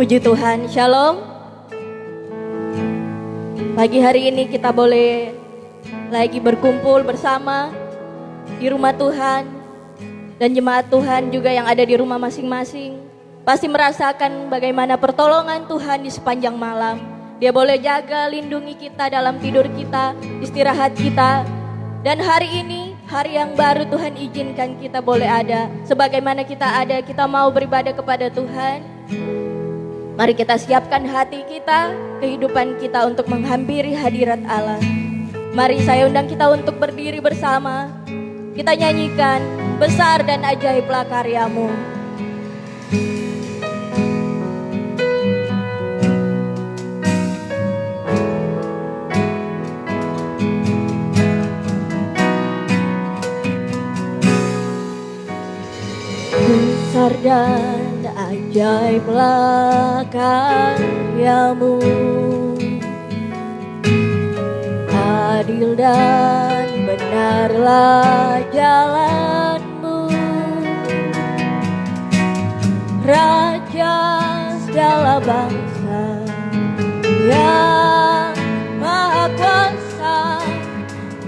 Puji Tuhan, Shalom. Pagi hari ini kita boleh lagi berkumpul bersama di rumah Tuhan. Dan jemaat Tuhan juga yang ada di rumah masing-masing pasti merasakan bagaimana pertolongan Tuhan di sepanjang malam. Dia boleh jaga, lindungi kita dalam tidur kita, istirahat kita. Dan hari ini, hari yang baru Tuhan izinkan kita boleh ada. Sebagaimana kita ada, kita mau beribadah kepada Tuhan. Mari kita siapkan hati kita, kehidupan kita untuk menghampiri hadirat Allah. Mari saya undang kita untuk berdiri bersama. Kita nyanyikan, besar dan ajaiblah karyamu. Besar dan ajaiblah karyamu, adil dan benarlah jalanmu, Raja segala bangsa yang maha kuasa,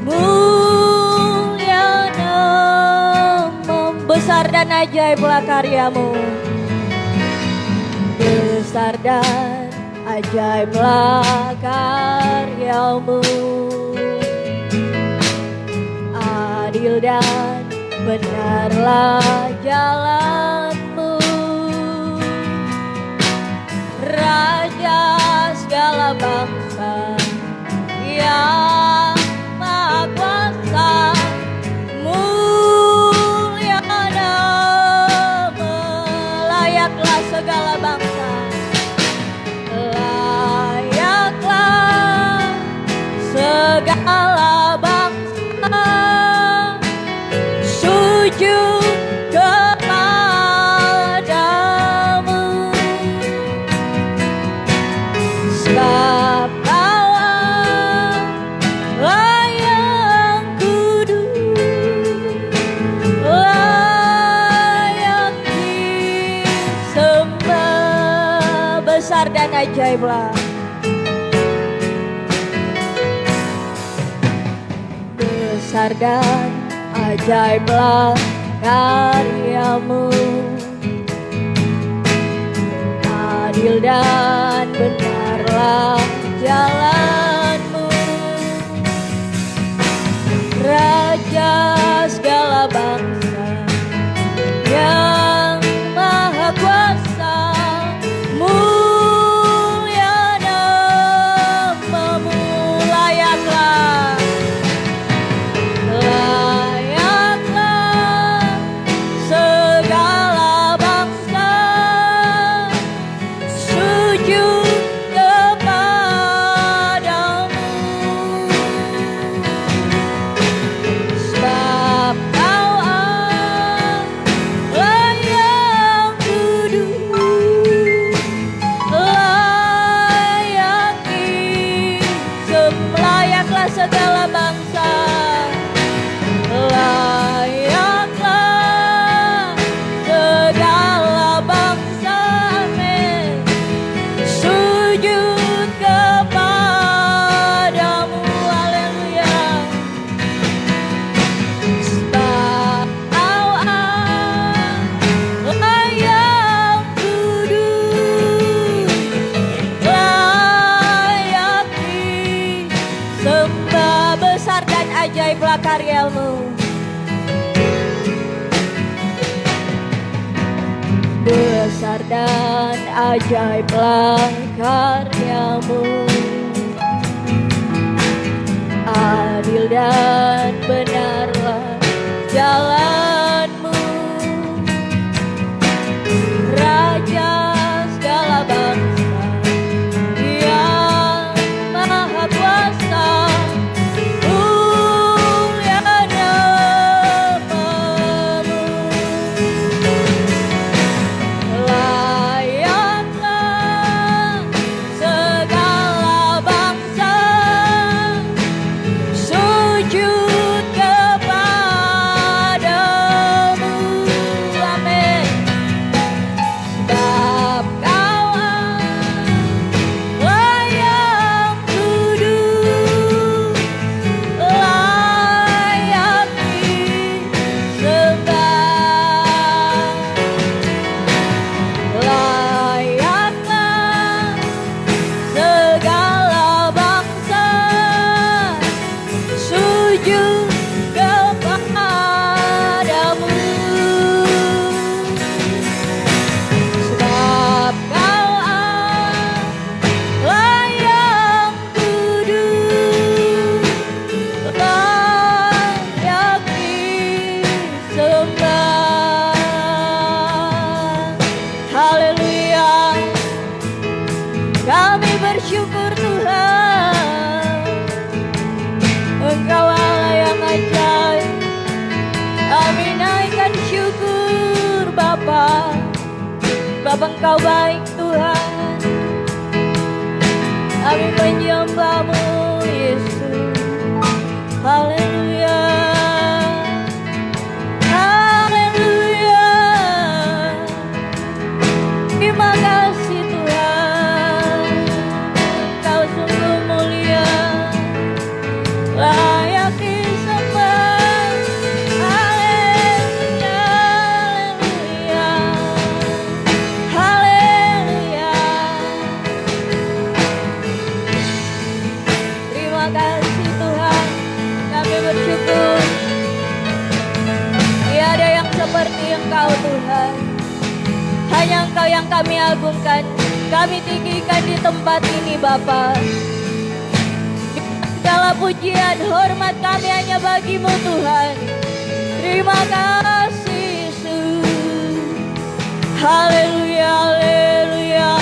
mulia nama, besar dan ajaiblah karyamu. Besar dan ajaiblah karyamu, adil dan benarlah jalanmu, Raja segala bangsa yang maha kuasa, mulia nama, layaklah segala bangsa, layaklah segala bangsa sujud kepadamu, sebab Kau Allah yang kudus, layak disembah. Besar dan ajaiblah, besar dan ajaiblah karyamu, adil dan benarlah jalanmu, Raja segala bangsa yang maha kuasa, mulia namamu, layaklah segala bangsa sujud kepadamu, sebab Kau Allah yang kudus, layak disembah. Layaklah segala bangsa, layaklah segala bangsa, amin, sujud kepadamu, haleluya. Sebab Kau Allah yang kudus, layak disembah. Besar dan ajaiblah karyamu, besar dan ajaiblah karyamu, adil dan benarlah jalanmu, Raja segala bangsa yang maha kuasa, mulia namamu, layaklah segala bangsa sujud sebab Engkau baik Tuhan. Kami menyembah-Mu Yesus. Haleluya. Haleluya. Terima kasih Tuhan. Kau sungguh mulia. Layak disembah. Haleluya. Haleluya. Haleluya. Terima kasih Tuhan. Kami bersyukur. Tiada yang seperti Engkau Tuhan. Hanya Engkau yang kami agungkan. Kami tinggikan di tempat ini Bapa. Segala pujian, hormat kami hanya bagi-Mu Tuhan. Terima kasih Yesus. Haleluya, haleluya.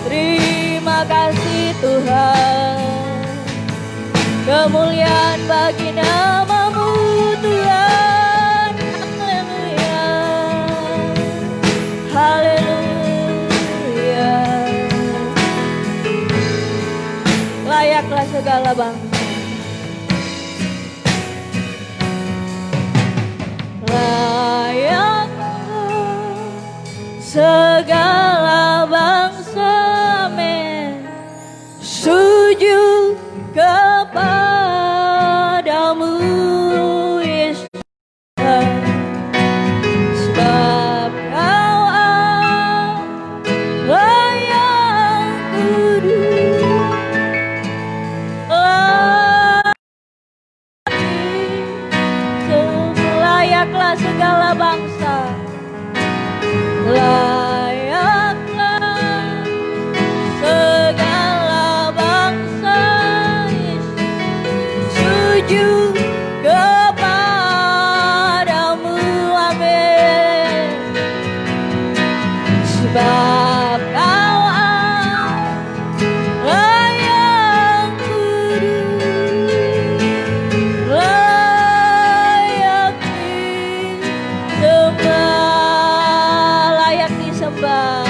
Terima kasih Tuhan. Kemuliaan bagi nama-Mu Tuhan. Haleluya. Haleluya. Layaklah segala bangsa. Layaklah segala bangsa, amin. Sujud kepadamu Yesus. Sebab Kau Allah yang kudus. Layaklah segala bangsa. Layaklah segala bangsa. Sujud kepadamu, amin. Sebab Kau Allah yang kudus. Layak disembah. Layak disembah.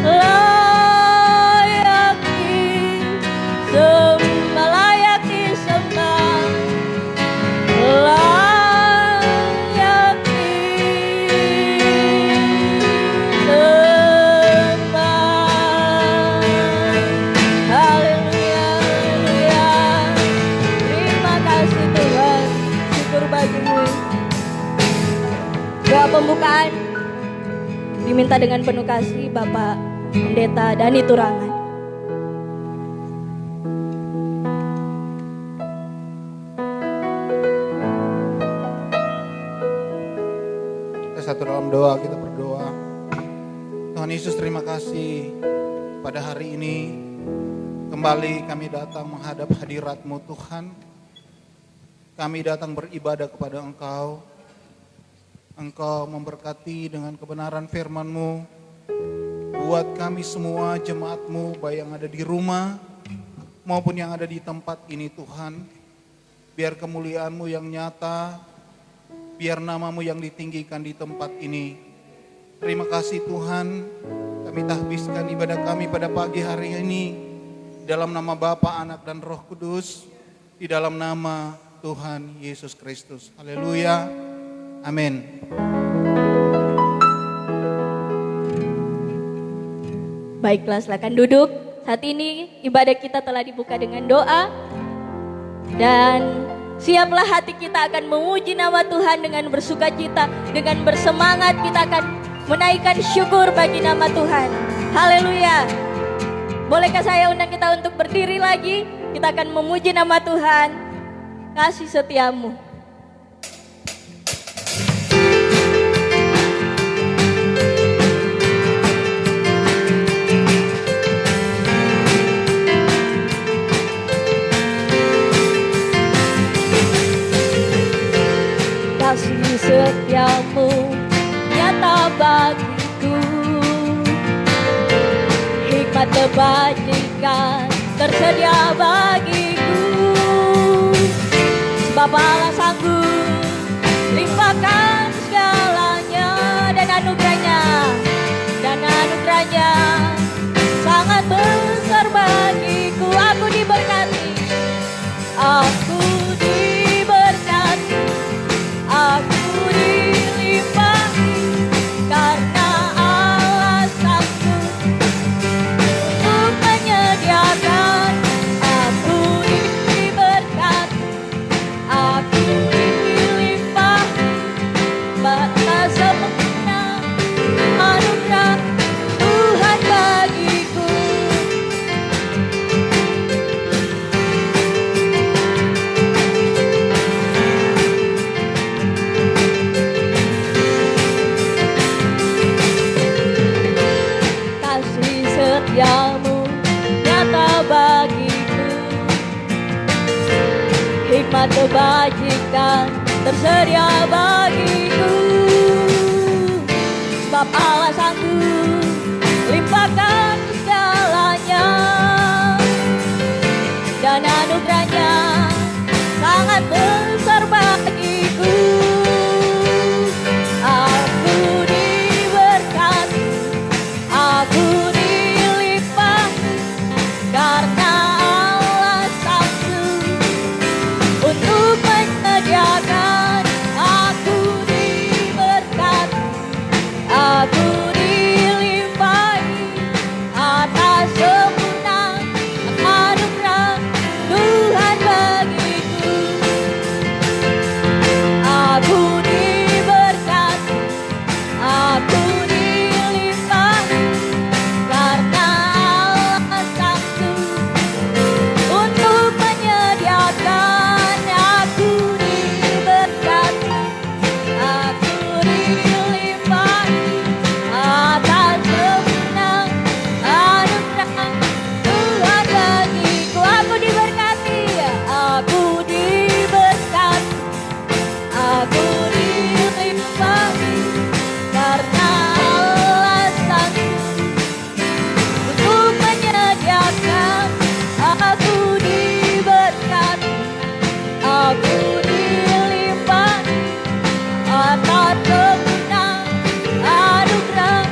Layak disembah. Layak disembah. Layak disembah. Haleluya, haleluya. Terima kasih Tuhan. Syukur bagi-Mu. Doa pembukaan diminta dengan penuh kasih Bapak Pendeta Dani Turangan. Kita satu dalam doa, kita berdoa. Tuhan Yesus, terima kasih pada hari ini kembali kami datang menghadap hadirat-Mu Tuhan. Kami datang beribadah kepada Engkau. Engkau memberkati dengan kebenaran firman-Mu. Buat kami semua jemaat-Mu, baik yang ada di rumah maupun yang ada di tempat ini Tuhan. Biar kemuliaan-Mu yang nyata, biar nama-Mu yang ditinggikan di tempat ini. Terima kasih Tuhan, kami tahbiskan ibadah kami pada pagi hari ini. Dalam nama Bapa, Anak, dan Roh Kudus. Di dalam nama Tuhan Yesus Kristus. Haleluya. Amin. Baiklah, silakan duduk. Saat ini ibadah kita telah dibuka dengan doa. Dan siaplah hati kita akan memuji nama Tuhan dengan bersukacita. Dengan bersemangat kita akan menaikkan syukur bagi nama Tuhan. Haleluya. Bolehkah saya undang kita untuk berdiri lagi? Kita akan memuji nama Tuhan. Kasih setiamu. Kasih setiamu nyata bagiku, hikmat kebajikan tersedia bagiku. Sebab Allah sanggup limpahkan segalanya dan anugerahnya menyaksikan tersedia bagiku. Sebab Allah sanggup limpahkan segalanya, dan anugerahnya sangat besar bagiku. Aku diberkati, aku dilimpahi, karena Allah sanggup untuk menyediakan. Aku diberkati, aku dilimpahi atas sempurna anugerah Tuhan bagiku. Aku diberkati, aku dilimpahi, karena Allah sanggup untuk menyediakan. Aku diberkati, aku dilimpahi atas sempurna anugerah Tuhan bagiku. Aku diberkati, aku diberkati, aku dilimpahi, karena Allah sanggup untuk menyediakan. Aku diberkati, aku dilimpahi atas sempurna anugerah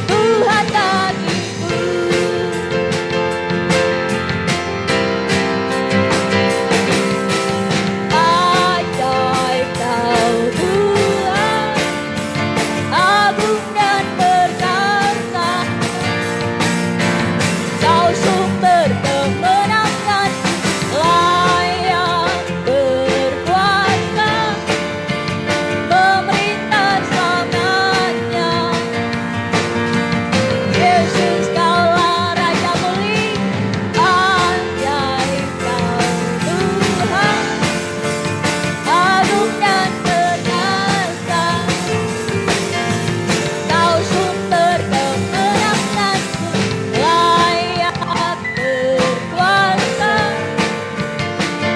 Tuhan bagiku. Ajaib Kau Tuhan, agung dan perkasa, Kau sumber kemenangan, layak berkuasa, pemerintah selamanya. Yesus Kaulah Raja mulia, ajaib Kau Tuhan, agung dan perkasa, Kau sumber kemenanganku, layak berkuasa,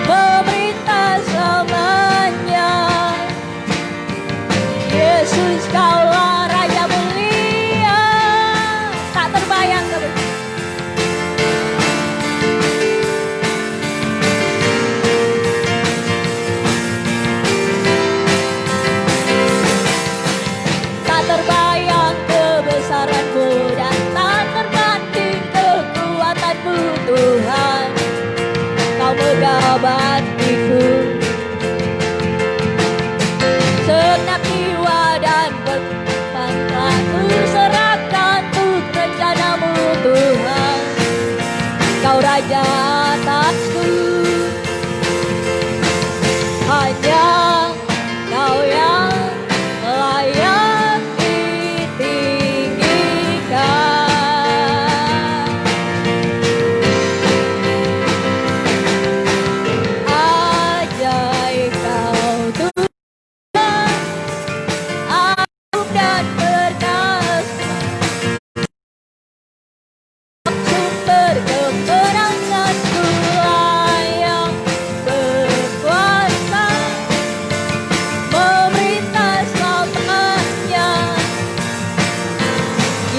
pemerintah selamanya. Yesus Kaulah Raja mulia, tak terbayang. Tak terbayang kebesaran-Mu, dan tak tertanding kekuatan-Mu Tuhan. Kau megah bagiku, segenap jiwa dan berkorban telah kuserahkan untuk rencana-Mu Tuhan. Kau Raja atasku, hanya Kau yang layak ditinggikan. Ajaib Kau Tuhan, agung dan perkasa, sumber kemenanganku, layak berkuasa, pemerintah selamanya.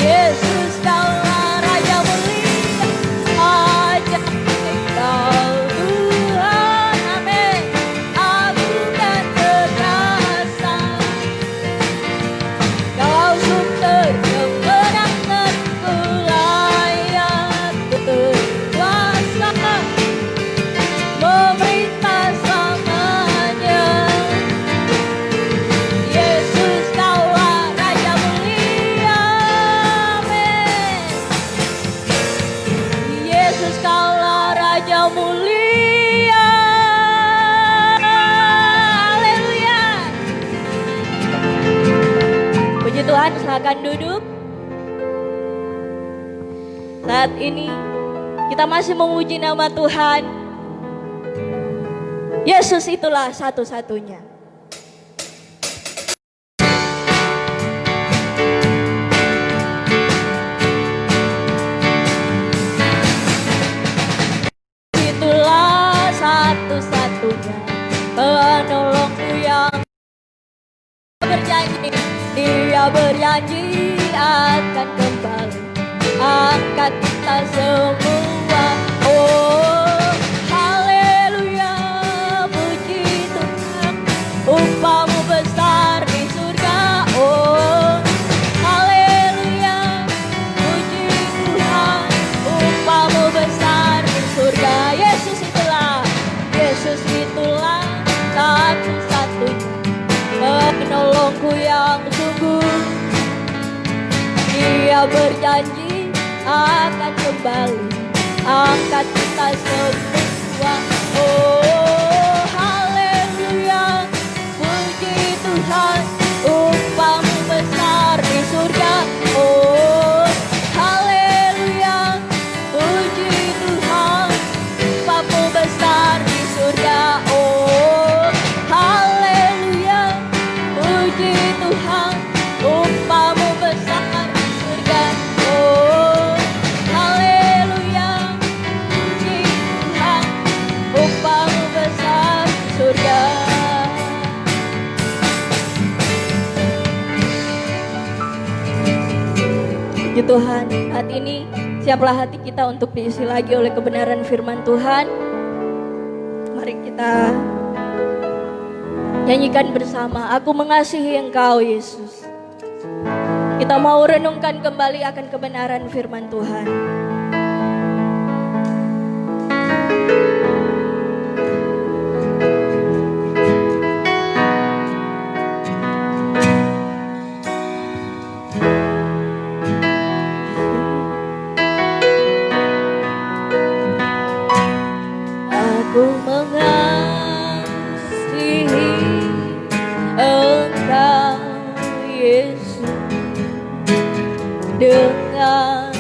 Yesus Kaulah Raja mulia, ajaib Kau Tuhan, amin, agung dan perkasa, Kau sumber kemenanganku, layak berkuasa, pemerintah selamanya. Yesus Kaulah Raja mulia, amin. Yesus Kaulah Raja mulia, haleluya. Puji Tuhan, silakan duduk. Saat ini kita masih memuji nama Tuhan. Yesus itulah satu-satunya. Itulah satu-satunya penolong Dia berjanji akan kembali angkat kita semua. Oh haleluya, puji Tuhan, upamu besar di surga. Oh haleluya, puji Tuhan, upamu besar di surga. Yesus itulah satu-satunya penolongku yang sungguh. Dia berjanji akan kembali angkat kita semua. Oh haleluya, puji Tuhan, upamu besar di surga. Oh haleluya, puji Tuhan, upamu besar di surga. Oh haleluya, puji Tuhan, upamu besar di surga. Oh haleluya, puji Tuhan, upamu besar di surga. Puji Tuhan, saat ini siaplah hati kita untuk diisi lagi oleh kebenaran firman Tuhan. Mari kita nyanyikan bersama, Aku Mengasihi Engkau Yesus. Kita mau renungkan kembali akan kebenaran firman Tuhan. Aku mengasihi Engkau Yesus dengan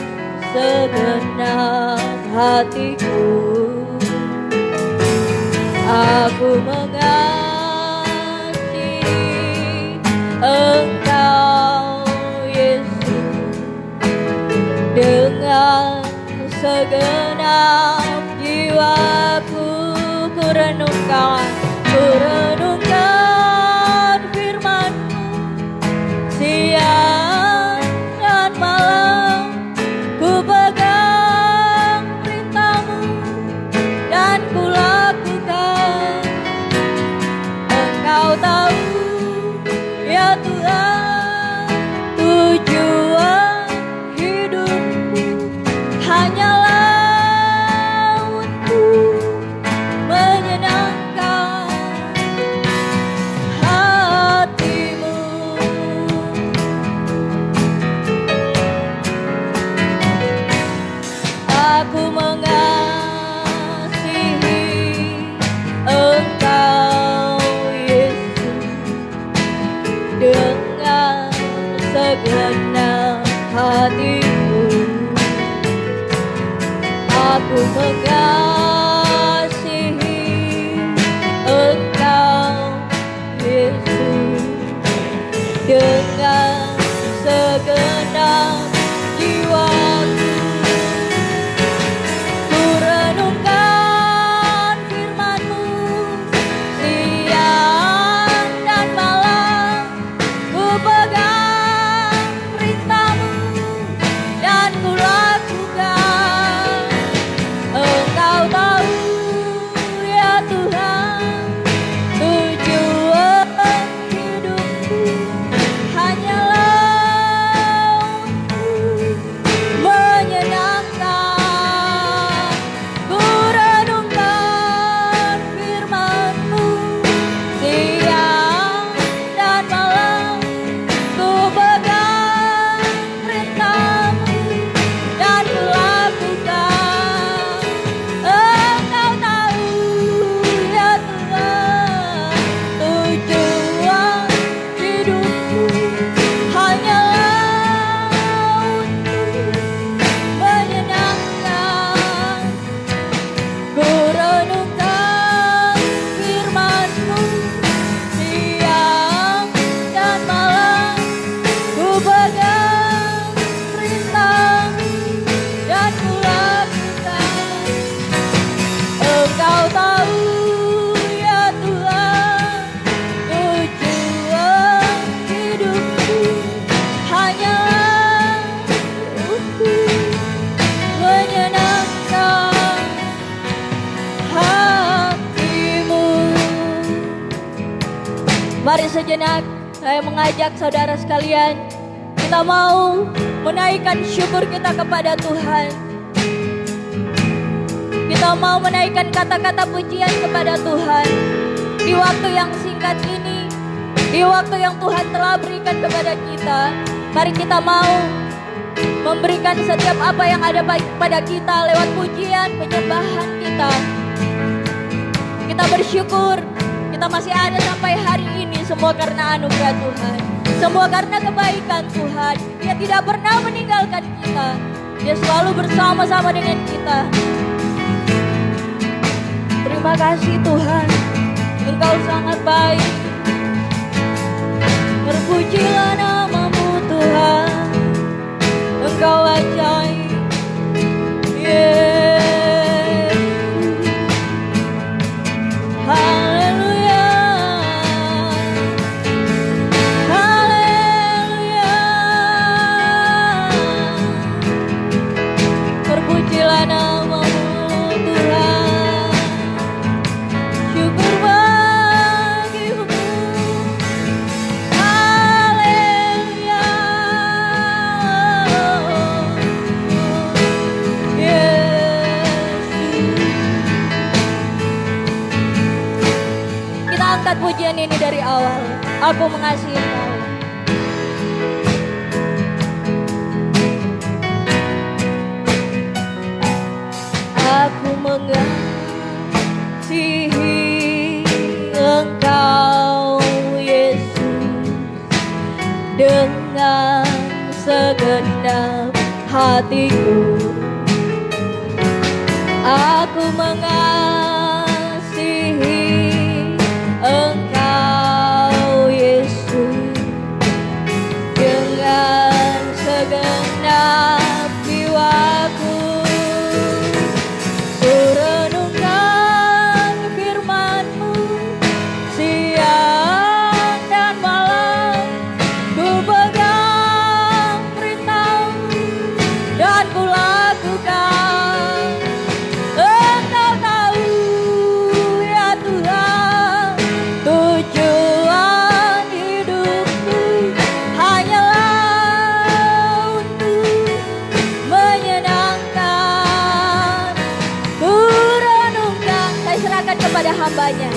segenap hatiku. Aku mengasihi Engkau Yesus dengan segenap jiwaku. Ku renungkan firman-Mu siang dan malam. Ku pegang perintah-Mu dan ku lakukan. Engkau tahu ya Tuhan, tujuan hidupku hanyalah untuk menyenangkan hati-Mu. Aku mengasihi Engkau Yesus Mari sejenak saya mengajak saudara sekalian, kita mau menaikkan syukur kita kepada Tuhan. Kita mau menaikkan kata-kata pujian kepada Tuhan. Di waktu yang singkat ini, di waktu yang Tuhan telah berikan kepada kita, mari kita mau memberikan setiap apa yang ada pada kita lewat pujian, penyembahan kita. Kita bersyukur kita masih ada sampai hari ini, semua karena anugerah Tuhan, semua karena kebaikan Tuhan. Dia tidak pernah meninggalkan kita, Dia selalu bersama-sama dengan kita. Terima kasih Tuhan, Engkau sangat baik. Terpujilah nama-Mu Tuhan, Engkau ajaib. Yesus, haleluya, haleluya. Terpujilah nama-Mu Tuhan, syukur bagimu. Haleluya, kita angkat pujian ini dari awal. Aku mengasihi Engkau. Aku mengasihi Engkau Yesus dengan segenap hatiku. Aku mengasihi Engkau Yesus dengan segenap jiwaku. Ku renungkan firman-Mu siang dan malam, ku pegang perintah-Mu dan ku lakukan. Engkau tahu ya Tuhan, tujuan hidupku hanyalah untuk menyenangkan. Ku renungkan, saya serahkan kepada hamba-Nya.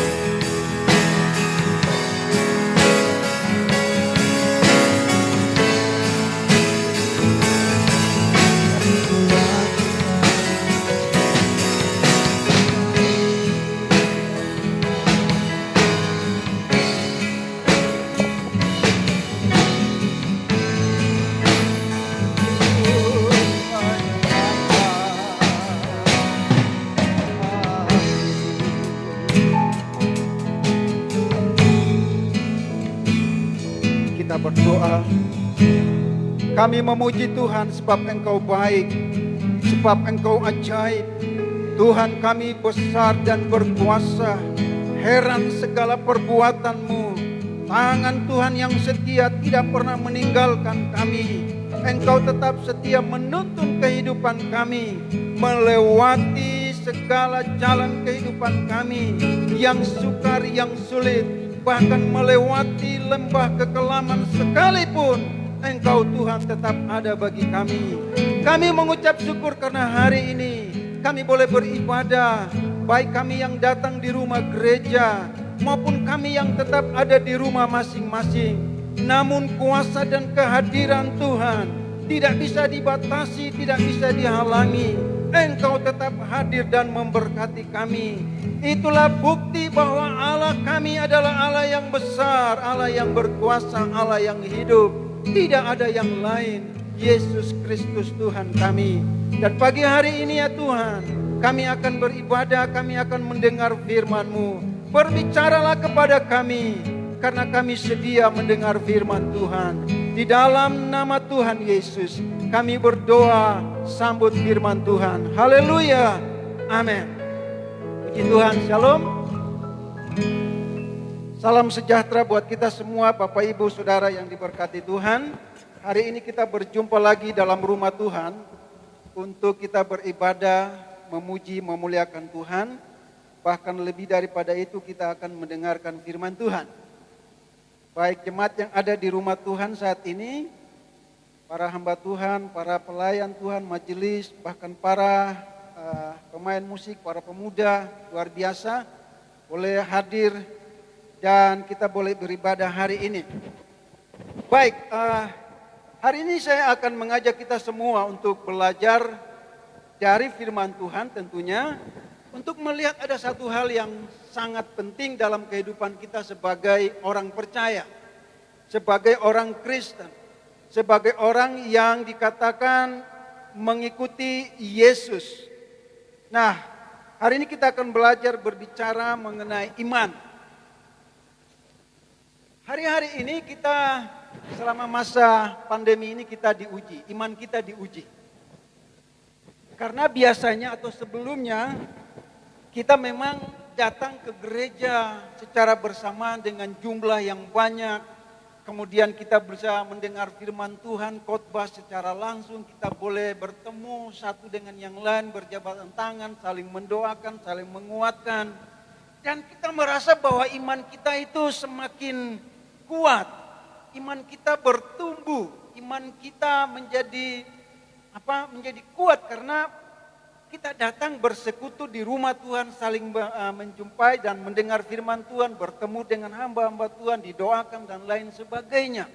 Kita berdoa. Kami memuji Tuhan sebab Engkau baik, sebab Engkau ajaib. Tuhan, kami besar dan berkuasa. Heran segala perbuatan-Mu. Tangan Tuhan yang setia tidak pernah meninggalkan kami. Engkau tetap setia menuntun kehidupan kami, melewati segala jalan kehidupan kami, yang sukar, yang sulit, bahkan melewati lembah kekelaman sekalipun, Engkau Tuhan tetap ada bagi kami. Kami mengucap syukur karena hari ini kami boleh beribadah, baik kami yang datang di rumah gereja maupun kami yang tetap ada di rumah masing-masing. Namun kuasa dan kehadiran Tuhan tidak bisa dibatasi, tidak bisa dihalangi. Engkau tetap hadir dan memberkati kami. Itulah bukti bahwa Allah kami adalah Allah yang besar, Allah yang berkuasa, Allah yang hidup. Tidak ada yang lain, Yesus Kristus Tuhan kami. Dan pagi hari ini ya Tuhan, kami akan beribadah, kami akan mendengar firman-Mu. Berbicaralah kepada kami, karena kami sedia mendengar firman Tuhan. Di dalam nama Tuhan Yesus, kami berdoa, sambut firman Tuhan. Haleluya, amin. Puji Tuhan, shalom. Salam sejahtera buat kita semua, Bapak Ibu Saudara yang diberkati Tuhan. Hari ini kita berjumpa lagi dalam rumah Tuhan untuk kita beribadah, memuji, memuliakan Tuhan. Bahkan lebih daripada itu kita akan mendengarkan firman Tuhan. baik jemaat yang ada di rumah Tuhan saat ini, para hamba Tuhan, para pelayan Tuhan, majelis, bahkan para pemain musik, para pemuda luar biasa boleh hadir dan kita boleh beribadah hari ini. Baik, hari ini saya akan mengajak kita semua untuk belajar dari firman Tuhan tentunya, untuk melihat ada satu hal yang sangat penting dalam kehidupan kita sebagai orang percaya, sebagai orang Kristen, sebagai orang yang dikatakan mengikuti Yesus. Nah, hari ini kita akan belajar berbicara mengenai iman. Hari-hari ini kita selama masa pandemi ini kita diuji, iman kita diuji. Karena biasanya atau sebelumnya kita memang datang ke gereja secara bersamaan dengan jumlah yang banyak. Kemudian kita bisa mendengar firman Tuhan, khotbah secara langsung. Kita boleh bertemu satu dengan yang lain, berjabatan tangan, saling mendoakan, saling menguatkan. Dan kita merasa bahwa iman kita itu semakin kuat. Iman kita bertumbuh, iman kita menjadi kuat karena kita datang bersekutu di rumah Tuhan, saling menjumpai dan mendengar firman Tuhan, bertemu dengan hamba-hamba Tuhan, didoakan dan lain sebagainya.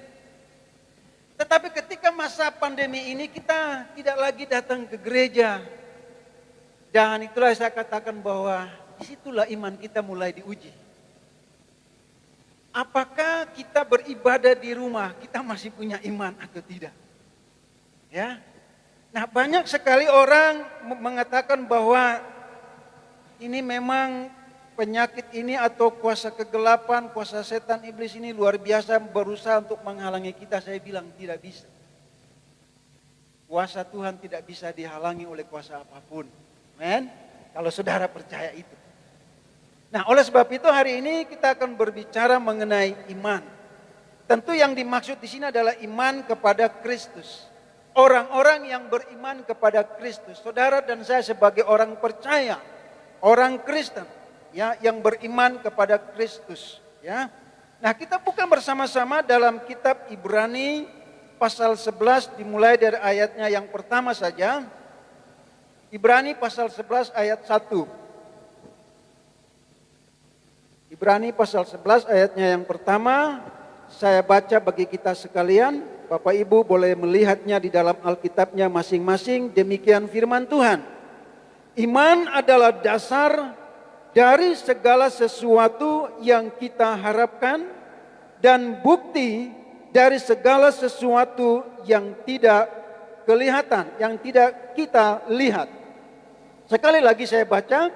Tetapi ketika masa pandemi ini kita tidak lagi datang ke gereja. Dan itulah saya katakan bahwa disitulah iman kita mulai diuji. Apakah kita beribadah di rumah, kita masih punya iman atau tidak? Ya. Nah, banyak sekali orang mengatakan bahwa ini memang penyakit ini atau kuasa kegelapan, kuasa setan iblis ini luar biasa berusaha untuk menghalangi kita. Saya bilang tidak bisa. Kuasa Tuhan tidak bisa dihalangi oleh kuasa apapun. Amen. Kalau saudara percaya itu. Nah, oleh sebab itu hari ini kita akan berbicara mengenai iman. Tentu yang dimaksud di sini adalah iman kepada Kristus. Orang-orang yang beriman kepada Kristus. Saudara dan saya sebagai orang percaya, orang Kristen, ya, yang beriman kepada Kristus, ya. Nah, kita buka bersama-sama dalam kitab Ibrani pasal 11 dimulai dari ayatnya yang pertama saja. Ibrani pasal 11 ayat 1. Ibrani pasal 11 ayatnya yang pertama, saya baca bagi kita sekalian. Bapak Ibu boleh melihatnya di dalam Alkitabnya masing-masing. Demikian firman Tuhan. Iman adalah dasar dari segala sesuatu yang kita harapkan dan bukti dari segala sesuatu yang tidak kelihatan, yang tidak kita lihat. Sekali lagi saya baca.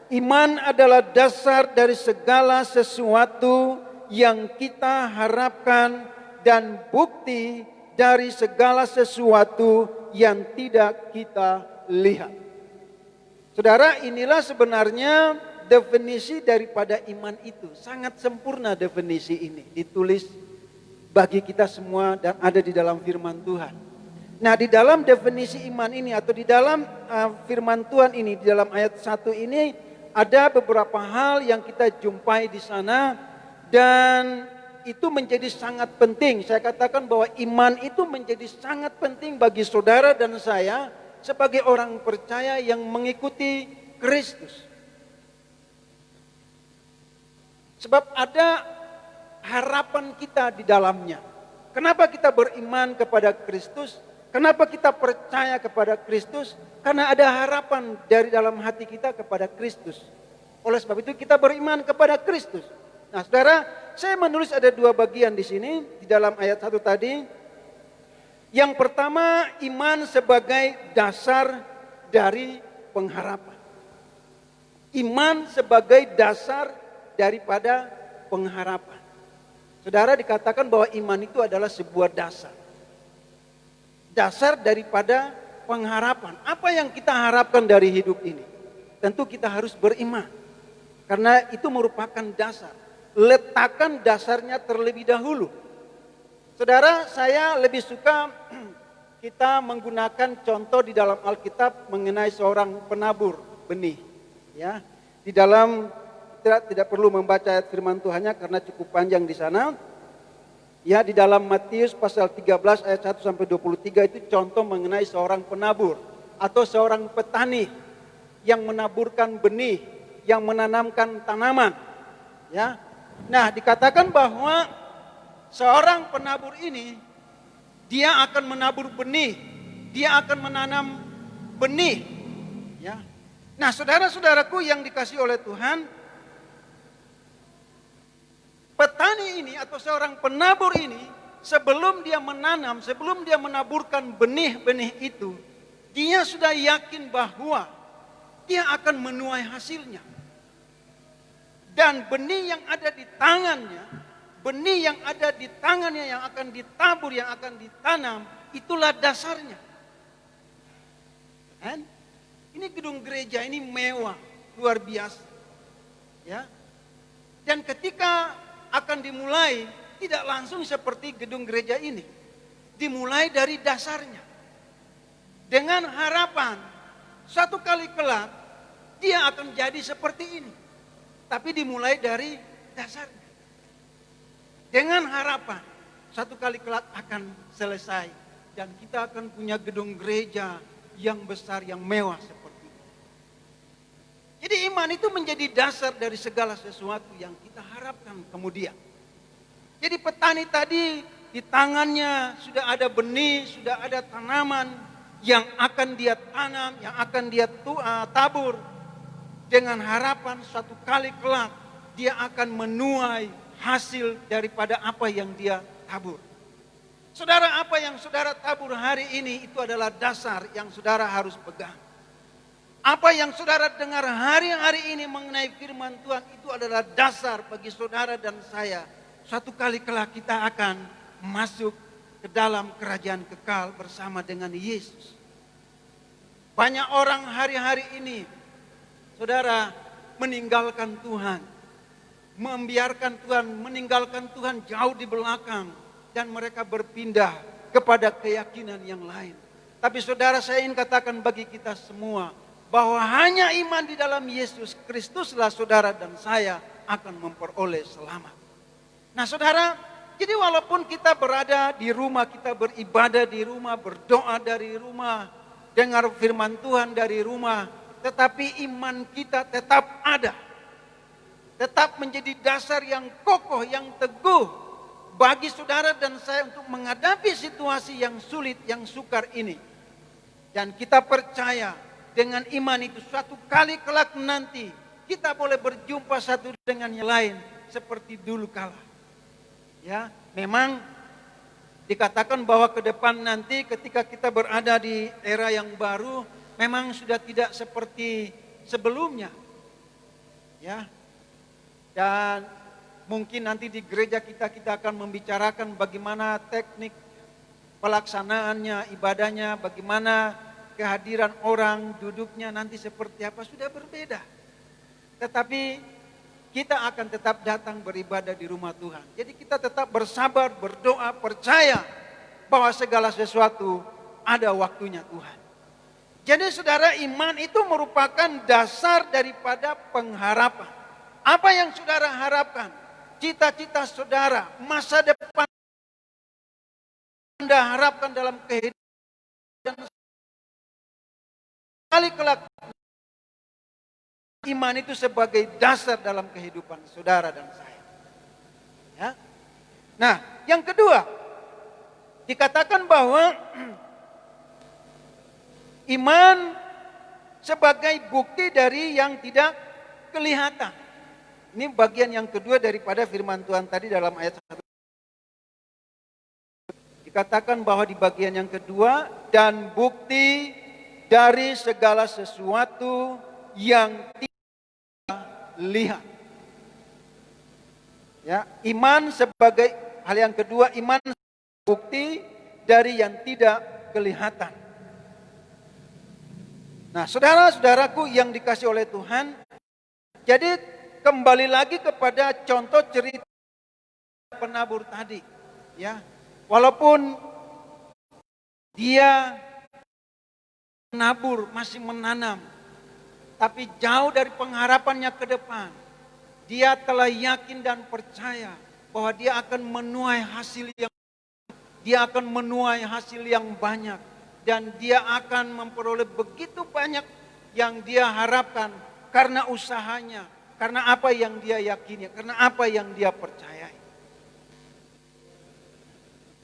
Iman adalah dasar dari segala sesuatu yang kita harapkan dan bukti dari segala sesuatu yang tidak kita lihat. Saudara, inilah sebenarnya definisi daripada iman itu. Sangat sempurna definisi ini. Ditulis bagi kita semua dan ada di dalam firman Tuhan. Nah, di dalam definisi iman ini atau di dalam firman Tuhan ini, di dalam ayat 1 ini ada beberapa hal yang kita jumpai di sana dan itu menjadi sangat penting. Saya katakan bahwa iman itu menjadi sangat penting bagi saudara dan saya sebagai orang percaya yang mengikuti Kristus. Sebab ada harapan kita di dalamnya. Kenapa kita beriman kepada Kristus? Kenapa kita percaya kepada Kristus? Karena ada harapan dari dalam hati kita kepada Kristus. Oleh sebab itu kita beriman kepada Kristus. Nah, saudara, saya menulis ada dua bagian di sini di dalam ayat 1 tadi. Yang pertama, iman sebagai dasar dari pengharapan. Iman sebagai dasar daripada pengharapan. Saudara, dikatakan bahwa iman itu adalah sebuah dasar. Dasar daripada pengharapan. Apa yang kita harapkan dari hidup ini? Tentu kita harus beriman. Karena itu merupakan dasar. Letakkan dasarnya terlebih dahulu. Saudara, saya lebih suka kita menggunakan contoh di dalam Alkitab mengenai seorang penabur benih. Ya, di dalam tidak perlu membaca ayat firman Tuhannya karena cukup panjang di sana. Ya, di dalam Matius pasal 13 ayat 1 sampai 23 itu contoh mengenai seorang penabur atau seorang petani yang menaburkan benih, yang menanamkan tanaman. Ya. Nah, dikatakan bahwa seorang penabur ini dia akan menabur benih, dia akan menanam benih. Ya. Nah, saudara-saudaraku yang dikasihi oleh Tuhan, petani ini atau seorang penabur ini sebelum dia menanam, sebelum dia menaburkan benih-benih itu, dia sudah yakin bahwa dia akan menuai hasilnya. Dan benih yang ada di tangannya, benih yang ada di tangannya yang akan ditabur, yang akan ditanam, itulah dasarnya. Kan? Ini gedung gereja ini mewah, luar biasa. Ya. Dan ketika akan dimulai, tidak langsung seperti gedung gereja ini. Dimulai dari dasarnya. Dengan harapan, satu kali kelak, dia akan jadi seperti ini. Tapi dimulai dari dasarnya. Dengan harapan, satu kali kelak akan selesai. Dan kita akan punya gedung gereja yang besar, yang mewah seperti ini. Jadi iman itu menjadi dasar dari segala sesuatu yang kita harapkan kemudian. Jadi petani tadi di tangannya sudah ada benih, sudah ada tanaman yang akan dia tanam, yang akan dia tabur. Dengan harapan suatu kali kelak dia akan menuai hasil daripada apa yang dia tabur. Saudara, apa yang saudara tabur hari ini itu adalah dasar yang saudara harus pegang. Apa yang saudara dengar hari-hari ini mengenai firman Tuhan itu adalah dasar bagi saudara dan saya. Suatu kali kelak kita akan masuk ke dalam kerajaan kekal bersama dengan Yesus. Banyak orang hari-hari ini, saudara, meninggalkan Tuhan. Membiarkan Tuhan, meninggalkan Tuhan jauh di belakang. Dan mereka berpindah kepada keyakinan yang lain. Tapi saudara, saya ingin katakan bagi kita semua, bahwa hanya iman di dalam Yesus Kristuslah saudara dan saya akan memperoleh selamat. Nah saudara, jadi walaupun kita berada di rumah, kita beribadah di rumah, berdoa dari rumah, dengar firman Tuhan dari rumah, tetapi iman kita tetap ada. Tetap menjadi dasar yang kokoh, yang teguh bagi saudara dan saya untuk menghadapi situasi yang sulit, yang sukar ini. Dan kita percaya dengan iman itu suatu kali kelak nanti kita boleh berjumpa satu dengan yang lain seperti dulu kala. Ya, memang dikatakan bahwa ke depan nanti ketika kita berada di era yang baru memang sudah tidak seperti sebelumnya. Ya. Dan mungkin nanti di gereja kita akan membicarakan bagaimana teknik pelaksanaannya, ibadahnya, bagaimana kehadiran orang, duduknya nanti seperti apa, sudah berbeda. Tetapi kita akan tetap datang beribadah di rumah Tuhan. Jadi kita tetap bersabar, berdoa, percaya bahwa segala sesuatu ada waktunya Tuhan. Jadi saudara, iman itu merupakan dasar daripada pengharapan. Apa yang saudara harapkan, cita-cita saudara, masa depan Anda harapkan dalam kehidupan kali kelak, iman itu sebagai dasar dalam kehidupan saudara dan saya. Ya. Nah, yang kedua, dikatakan bahwa iman sebagai bukti dari yang tidak kelihatan. Ini bagian yang kedua daripada firman Tuhan tadi dalam ayat 1. Dikatakan bahwa di bagian yang kedua, dan bukti dari segala sesuatu yang tidak lihat. Ya, iman sebagai hal yang kedua, iman bukti dari yang tidak kelihatan. Nah, saudara-saudaraku yang dikasih oleh Tuhan, jadi kembali lagi kepada contoh cerita penabur tadi, ya. Walaupun dia menabur, masih menanam, tapi jauh dari pengharapannya ke depan. Dia telah yakin dan percaya bahwa dia akan menuai hasil yang banyak, dan dia akan memperoleh begitu banyak yang dia harapkan karena usahanya, karena apa yang dia yakini, karena apa yang dia percayai.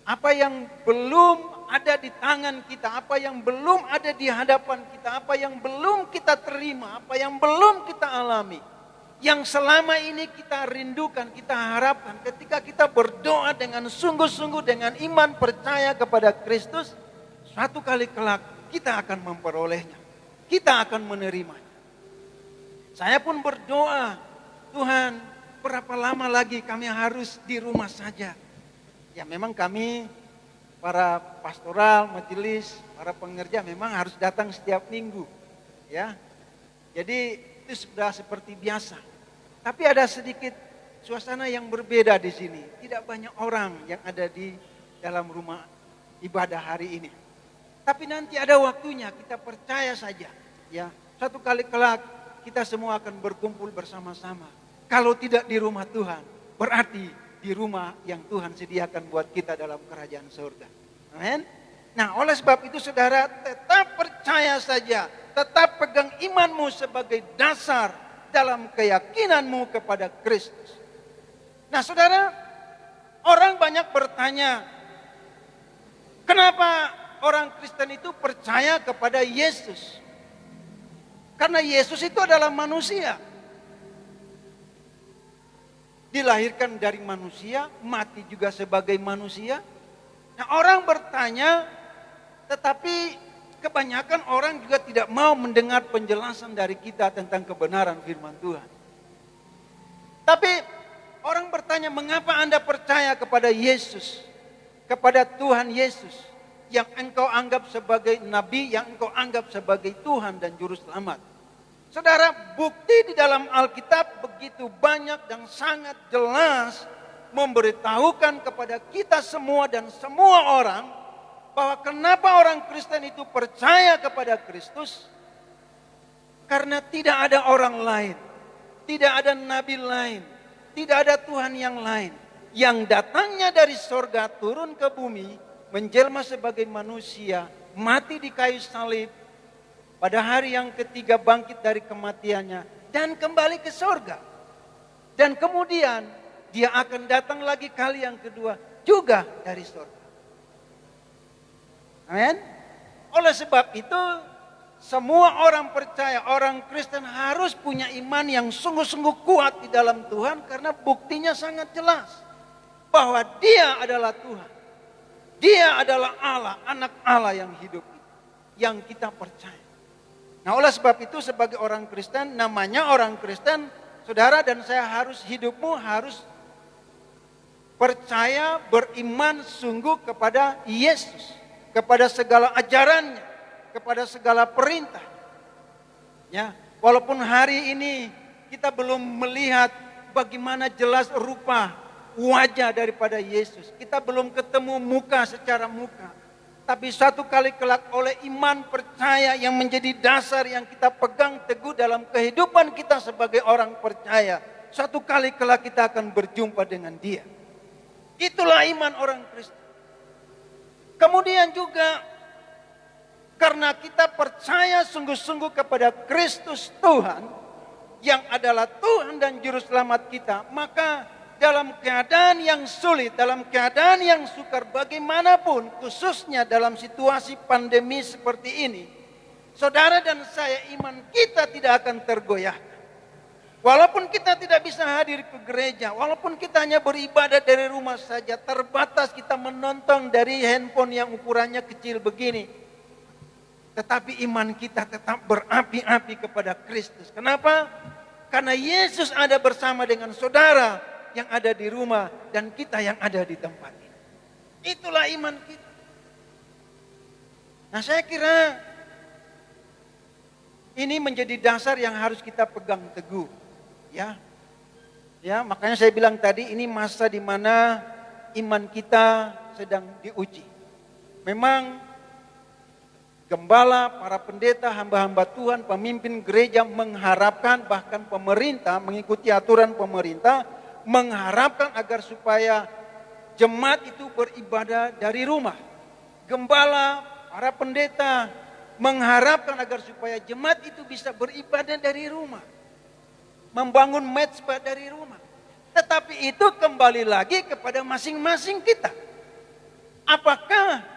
Apa yang belum ada di tangan kita, apa yang belum ada di hadapan kita, apa yang belum kita terima, apa yang belum kita alami, yang selama ini kita rindukan, kita harapkan, ketika kita berdoa dengan sungguh-sungguh, dengan iman percaya kepada Kristus, suatu kali kelak kita akan memperolehnya, kita akan menerimanya. Saya pun berdoa, Tuhan, berapa lama lagi kami harus di rumah saja? Ya memang kami para pastoral, majelis, para pengerja memang harus datang setiap minggu. Ya. Jadi itu sudah seperti biasa. Tapi ada sedikit suasana yang berbeda di sini. Tidak banyak orang yang ada di dalam rumah ibadah hari ini. Tapi nanti ada waktunya, kita percaya saja. Ya, satu kali kelak kita semua akan berkumpul bersama-sama. Kalau tidak di rumah Tuhan, berarti di rumah yang Tuhan sediakan buat kita dalam kerajaan surga. Amin. Nah, oleh sebab itu saudara, tetap percaya saja, tetap pegang imanmu sebagai dasar dalam keyakinanmu kepada Kristus. Nah, saudara, orang banyak bertanya, kenapa orang Kristen itu percaya kepada Yesus? Karena Yesus itu adalah manusia. Dilahirkan dari manusia, mati juga sebagai manusia. Nah, orang bertanya, tetapi kebanyakan orang juga tidak mau mendengar penjelasan dari kita tentang kebenaran firman Tuhan. Tapi orang bertanya, mengapa Anda percaya kepada Yesus? Kepada Tuhan Yesus yang engkau anggap sebagai nabi, yang engkau anggap sebagai Tuhan dan Juru Selamat. Saudara, bukti di dalam Alkitab begitu banyak dan sangat jelas memberitahukan kepada kita semua dan semua orang bahwa kenapa orang Kristen itu percaya kepada Kristus. Karena tidak ada orang lain, tidak ada nabi lain, tidak ada Tuhan yang lain yang datangnya dari sorga turun ke bumi, menjelma sebagai manusia, mati di kayu salib, pada hari yang ketiga bangkit dari kematiannya dan kembali ke surga. Dan kemudian dia akan datang lagi kali yang kedua juga dari surga. Amin. Oleh sebab itu semua orang percaya, orang Kristen harus punya iman yang sungguh-sungguh kuat di dalam Tuhan, karena buktinya sangat jelas bahwa dia adalah Tuhan. Dia adalah Allah, anak Allah yang hidup, yang kita percaya. Nah, oleh sebab itu sebagai orang Kristen, namanya orang Kristen, saudara dan saya hidupmu harus percaya, beriman sungguh kepada Yesus, kepada segala ajarannya, kepada segala perintah. Ya, walaupun hari ini kita belum melihat bagaimana jelas rupa wajah daripada Yesus, kita belum ketemu muka secara muka. Tapi satu kali kelak oleh iman percaya yang menjadi dasar yang kita pegang teguh dalam kehidupan kita sebagai orang percaya, satu kali kelak kita akan berjumpa dengan Dia. Itulah iman orang Kristen. Kemudian juga karena kita percaya sungguh-sungguh kepada Kristus Tuhan yang adalah Tuhan dan Juru Selamat kita, maka dalam keadaan yang sulit, dalam keadaan yang sukar bagaimanapun, khususnya dalam situasi pandemi seperti ini, saudara dan saya, iman kita tidak akan tergoyahkan. Walaupun kita tidak bisa hadir ke gereja, walaupun kita hanya beribadah dari rumah saja, terbatas kita menonton dari handphone yang ukurannya kecil begini, tetapi iman kita tetap berapi-api kepada Kristus. Kenapa? Karena Yesus ada bersama dengan saudara yang ada di rumah dan kita yang ada di tempat ini. Itulah iman kita. Nah, saya kira ini menjadi dasar yang harus kita pegang teguh. Ya, makanya saya bilang tadi ini masa di mana iman kita sedang diuji. Memang gembala, para pendeta, hamba-hamba Tuhan, pemimpin gereja mengharapkan, bahkan pemerintah mengikuti aturan pemerintah, mengharapkan agar supaya jemaat itu beribadah dari rumah. Gembala, para pendeta mengharapkan agar supaya jemaat itu bisa beribadah dari rumah. Membangun mezbah dari rumah. Tetapi itu kembali lagi kepada masing-masing kita. Apakah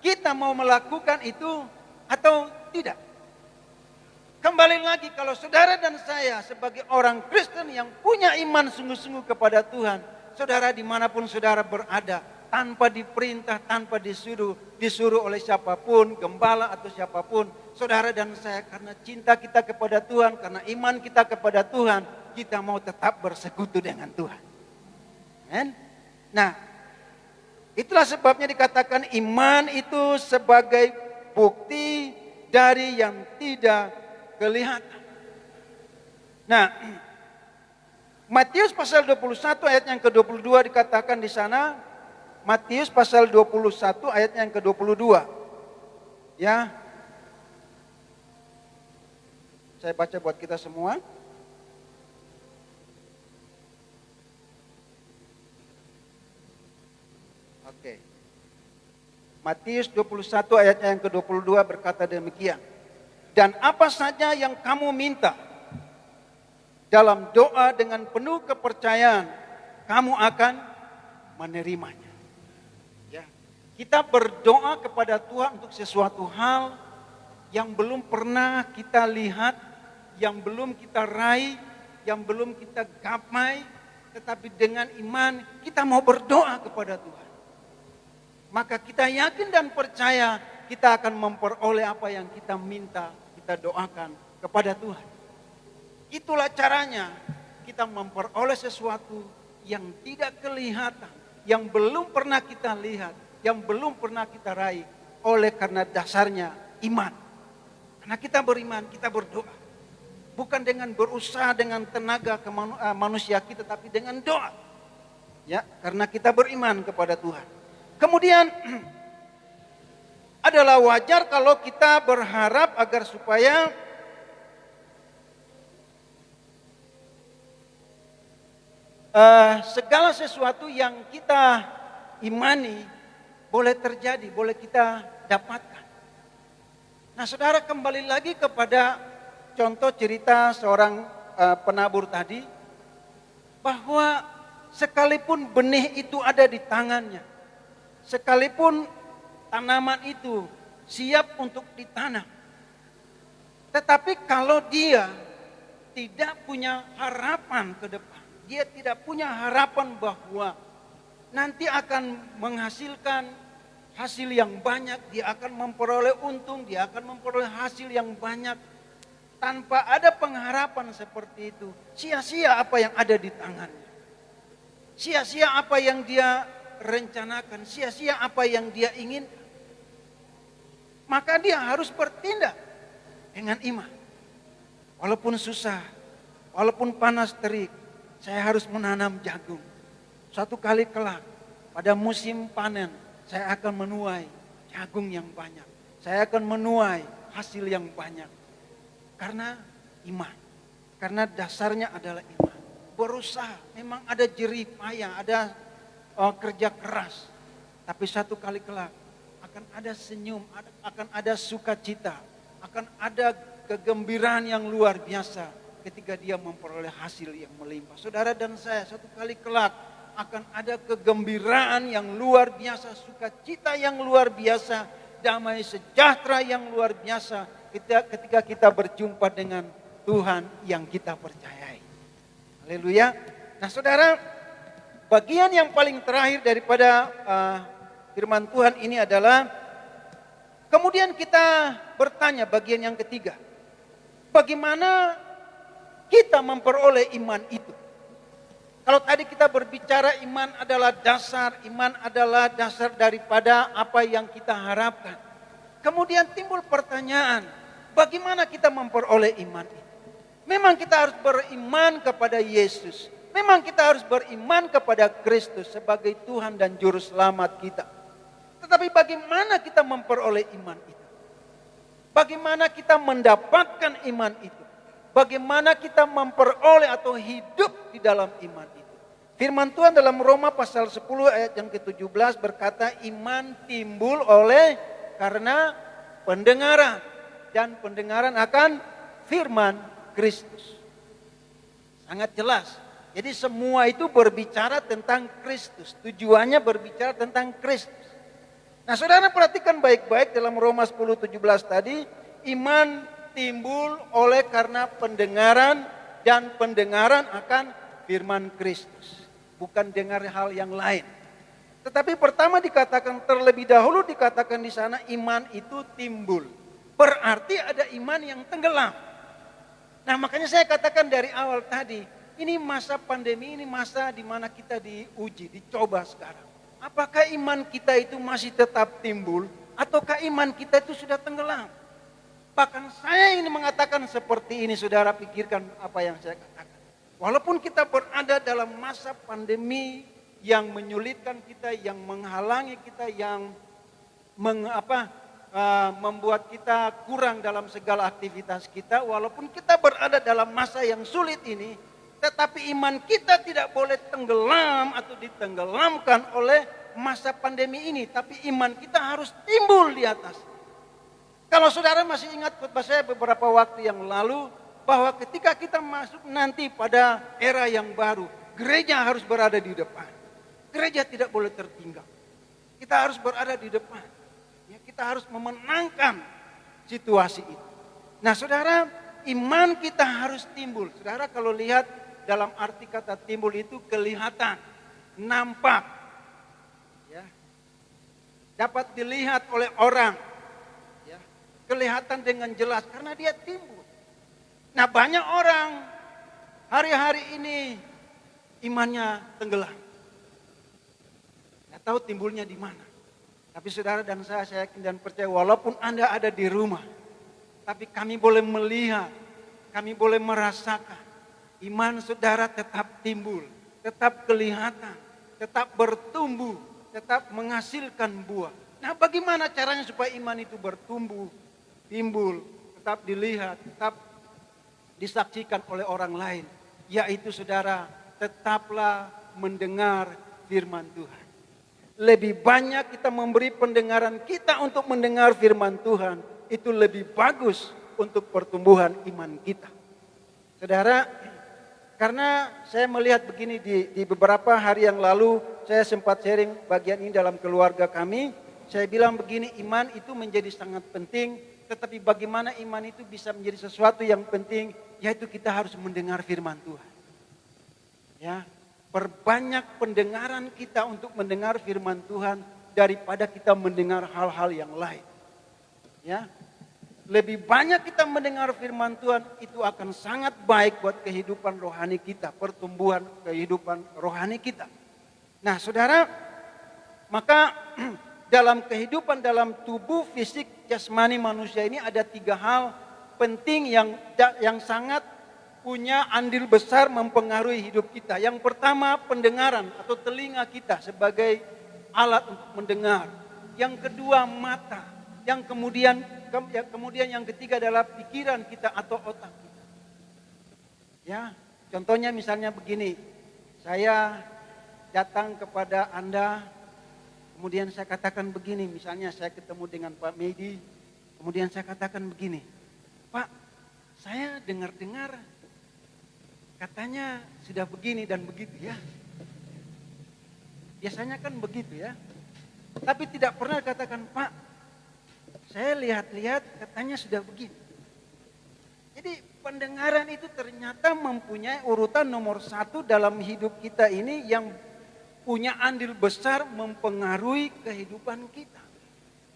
kita mau melakukan itu atau tidak? Kembali lagi, kalau saudara dan saya sebagai orang Kristen yang punya iman sungguh-sungguh kepada Tuhan, saudara dimanapun saudara berada, tanpa diperintah, tanpa disuruh oleh siapapun, gembala atau siapapun, saudara dan saya karena cinta kita kepada Tuhan, karena iman kita kepada Tuhan, kita mau tetap bersekutu dengan Tuhan. Amen. Nah, itulah sebabnya dikatakan iman itu sebagai bukti dari yang tidak kelihatan. Nah, Matius pasal 21 ayat yang ke-22 dikatakan di sana. Matius pasal 21 ayat yang ke-22. Ya. Saya baca buat kita semua. Oke. Matius 21 ayat yang ke-22 berkata demikian. Dan apa saja yang kamu minta dalam doa dengan penuh kepercayaan, kamu akan menerimanya. Ya. Kita berdoa kepada Tuhan untuk sesuatu hal yang belum pernah kita lihat, yang belum kita raih, yang belum kita gapai, tetapi dengan iman kita mau berdoa kepada Tuhan. Maka kita yakin dan percaya kita akan memperoleh apa yang kita minta, kita doakan kepada Tuhan. Itulah caranya kita memperoleh sesuatu yang tidak kelihatan, yang belum pernah kita lihat, yang belum pernah kita raih, oleh karena dasarnya iman. Karena kita beriman, kita berdoa. Bukan dengan berusaha dengan tenaga manusia kita, tapi dengan doa. Ya, karena kita beriman kepada Tuhan. Kemudian adalah wajar kalau kita berharap agar supaya segala sesuatu yang kita imani boleh terjadi, boleh kita dapatkan. Nah, saudara, kembali lagi kepada contoh cerita seorang penabur tadi, bahwa sekalipun benih itu ada di tangannya, sekalipun tanaman itu siap untuk ditanam, tetapi kalau dia tidak punya harapan ke depan, dia tidak punya harapan bahwa nanti akan menghasilkan hasil yang banyak, dia akan memperoleh untung, dia akan memperoleh hasil yang banyak. Tanpa ada pengharapan seperti itu, sia-sia apa yang ada di tangannya. Sia-sia apa yang dia rencanakan, sia-sia apa yang dia inginkan. Maka dia harus bertindak dengan iman. Walaupun susah, walaupun panas terik, saya harus menanam jagung. Suatu kali kelak, pada musim panen, saya akan menuai jagung yang banyak. Saya akan menuai hasil yang banyak. Karena iman. Karena dasarnya adalah iman. Berusaha, memang ada jerih payah, ada kerja keras. Tapi satu kali kelak, akan ada senyum, akan ada sukacita, akan ada kegembiraan yang luar biasa ketika dia memperoleh hasil yang melimpah. Saudara dan saya, satu kali kelak akan ada kegembiraan yang luar biasa, sukacita yang luar biasa, damai sejahtera yang luar biasa ketika kita berjumpa dengan Tuhan yang kita percayai. Haleluya. Nah, saudara, bagian yang paling terakhir daripada firman Tuhan ini adalah, kemudian kita bertanya bagian yang ketiga. Bagaimana kita memperoleh iman itu? Kalau tadi kita berbicara iman adalah dasar daripada apa yang kita harapkan. Kemudian timbul pertanyaan, bagaimana kita memperoleh iman itu? Memang kita harus beriman kepada Yesus. Memang kita harus beriman kepada Kristus sebagai Tuhan dan Juru Selamat kita. Tetapi bagaimana kita memperoleh iman itu? Bagaimana kita mendapatkan iman itu? Bagaimana kita memperoleh atau hidup di dalam iman itu? Firman Tuhan dalam Roma pasal 10 ayat yang ke-17 berkata iman timbul oleh karena pendengaran. Dan pendengaran akan firman Kristus. Sangat jelas. Jadi semua itu berbicara tentang Kristus. Tujuannya berbicara tentang Kristus. Nah saudara perhatikan baik-baik dalam Roma 10:17 tadi. Iman timbul oleh karena pendengaran dan pendengaran akan firman Kristus. Bukan dengar hal yang lain. Tetapi pertama dikatakan terlebih dahulu dikatakan di sana iman itu timbul. Berarti ada iman yang tenggelam. Nah makanya saya katakan dari awal tadi, ini masa pandemi, ini masa di mana kita diuji, dicoba sekarang. Apakah iman kita itu masih tetap timbul ataukah iman kita itu sudah tenggelam? Bahkan saya ingin mengatakan seperti ini, saudara pikirkan apa yang saya katakan. Walaupun kita berada dalam masa pandemi yang menyulitkan kita, yang menghalangi kita, yang membuat kita kurang dalam segala aktivitas kita, walaupun kita berada dalam masa yang sulit ini, tetapi iman kita tidak boleh tenggelam atau ditenggelamkan oleh masa pandemi ini, tapi iman kita harus timbul di atas. Kalau saudara masih ingat khotbah saya beberapa waktu yang lalu, bahwa ketika kita masuk nanti pada era yang baru, gereja harus berada di depan. Gereja tidak boleh tertinggal. Kita harus berada di depan. Ya, kita harus memenangkan situasi itu. Nah saudara, iman kita harus timbul. Saudara kalau lihat dalam arti kata timbul itu kelihatan, nampak. Ya, dapat dilihat oleh orang. Ya, kelihatan dengan jelas karena dia timbul. Nah banyak orang hari-hari ini imannya tenggelam. Tidak tahu timbulnya di mana. Tapi saudara dan saya yakin dan percaya walaupun Anda ada di rumah. Tapi kami boleh melihat, kami boleh merasakan. Iman saudara tetap timbul, tetap kelihatan, tetap bertumbuh, tetap menghasilkan buah. Nah bagaimana caranya supaya iman itu bertumbuh, timbul, tetap dilihat, tetap disaksikan oleh orang lain, yaitu saudara tetaplah mendengar firman Tuhan. Lebih banyak kita memberi pendengaran kita untuk mendengar firman Tuhan, itu lebih bagus untuk pertumbuhan iman kita. Saudara, karena saya melihat begini di beberapa hari yang lalu, saya sempat sharing bagian ini dalam keluarga kami. Saya bilang begini, iman itu menjadi sangat penting, tetapi bagaimana iman itu bisa menjadi sesuatu yang penting, yaitu kita harus mendengar firman Tuhan. Ya, perbanyak pendengaran kita untuk mendengar firman Tuhan daripada kita mendengar hal-hal yang lain. Ya, lebih banyak kita mendengar firman Tuhan itu akan sangat baik buat kehidupan rohani kita, pertumbuhan kehidupan rohani kita. Nah, saudara, maka dalam kehidupan dalam tubuh fisik jasmani manusia ini ada 3 hal penting yang sangat punya andil besar mempengaruhi hidup kita. Yang pertama pendengaran atau telinga kita sebagai alat untuk mendengar. Yang kedua mata. Yang kemudian yang ketiga adalah pikiran kita atau otak kita. Ya, contohnya misalnya begini. Saya datang kepada Anda, kemudian saya katakan begini, misalnya saya ketemu dengan Pak Medi, kemudian saya katakan begini, Pak, saya dengar-dengar katanya sudah begini dan begitu ya. Biasanya kan begitu ya. Tapi tidak pernah katakan, Pak, saya lihat-lihat katanya sudah begini. Jadi pendengaran itu ternyata mempunyai urutan nomor 1 dalam hidup kita ini yang punya andil besar mempengaruhi kehidupan kita.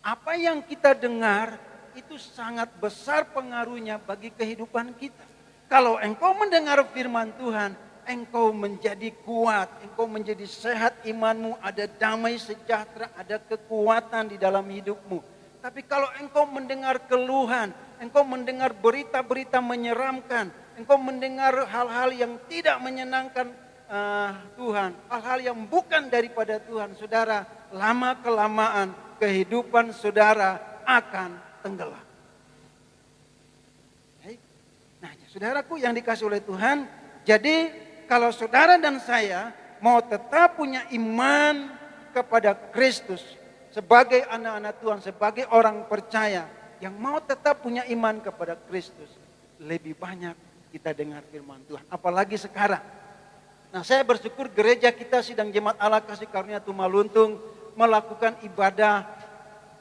Apa yang kita dengar itu sangat besar pengaruhnya bagi kehidupan kita. Kalau engkau mendengar firman Tuhan, engkau menjadi kuat, engkau menjadi sehat imanmu, ada damai sejahtera, ada kekuatan di dalam hidupmu. Tapi kalau engkau mendengar keluhan, engkau mendengar berita-berita menyeramkan, engkau mendengar hal-hal yang tidak menyenangkan Tuhan, hal-hal yang bukan daripada Tuhan, saudara, lama-kelamaan kehidupan saudara akan tenggelam. Nah, saudaraku yang dikasih oleh Tuhan, jadi kalau saudara dan saya mau tetap punya iman kepada Kristus sebagai anak-anak Tuhan, sebagai orang percaya yang mau tetap punya iman kepada Kristus, lebih banyak kita dengar firman Tuhan. Apalagi sekarang. Nah, saya bersyukur gereja kita Sidang Jemaat Allah Kasih Karunia Tumaluntung melakukan ibadah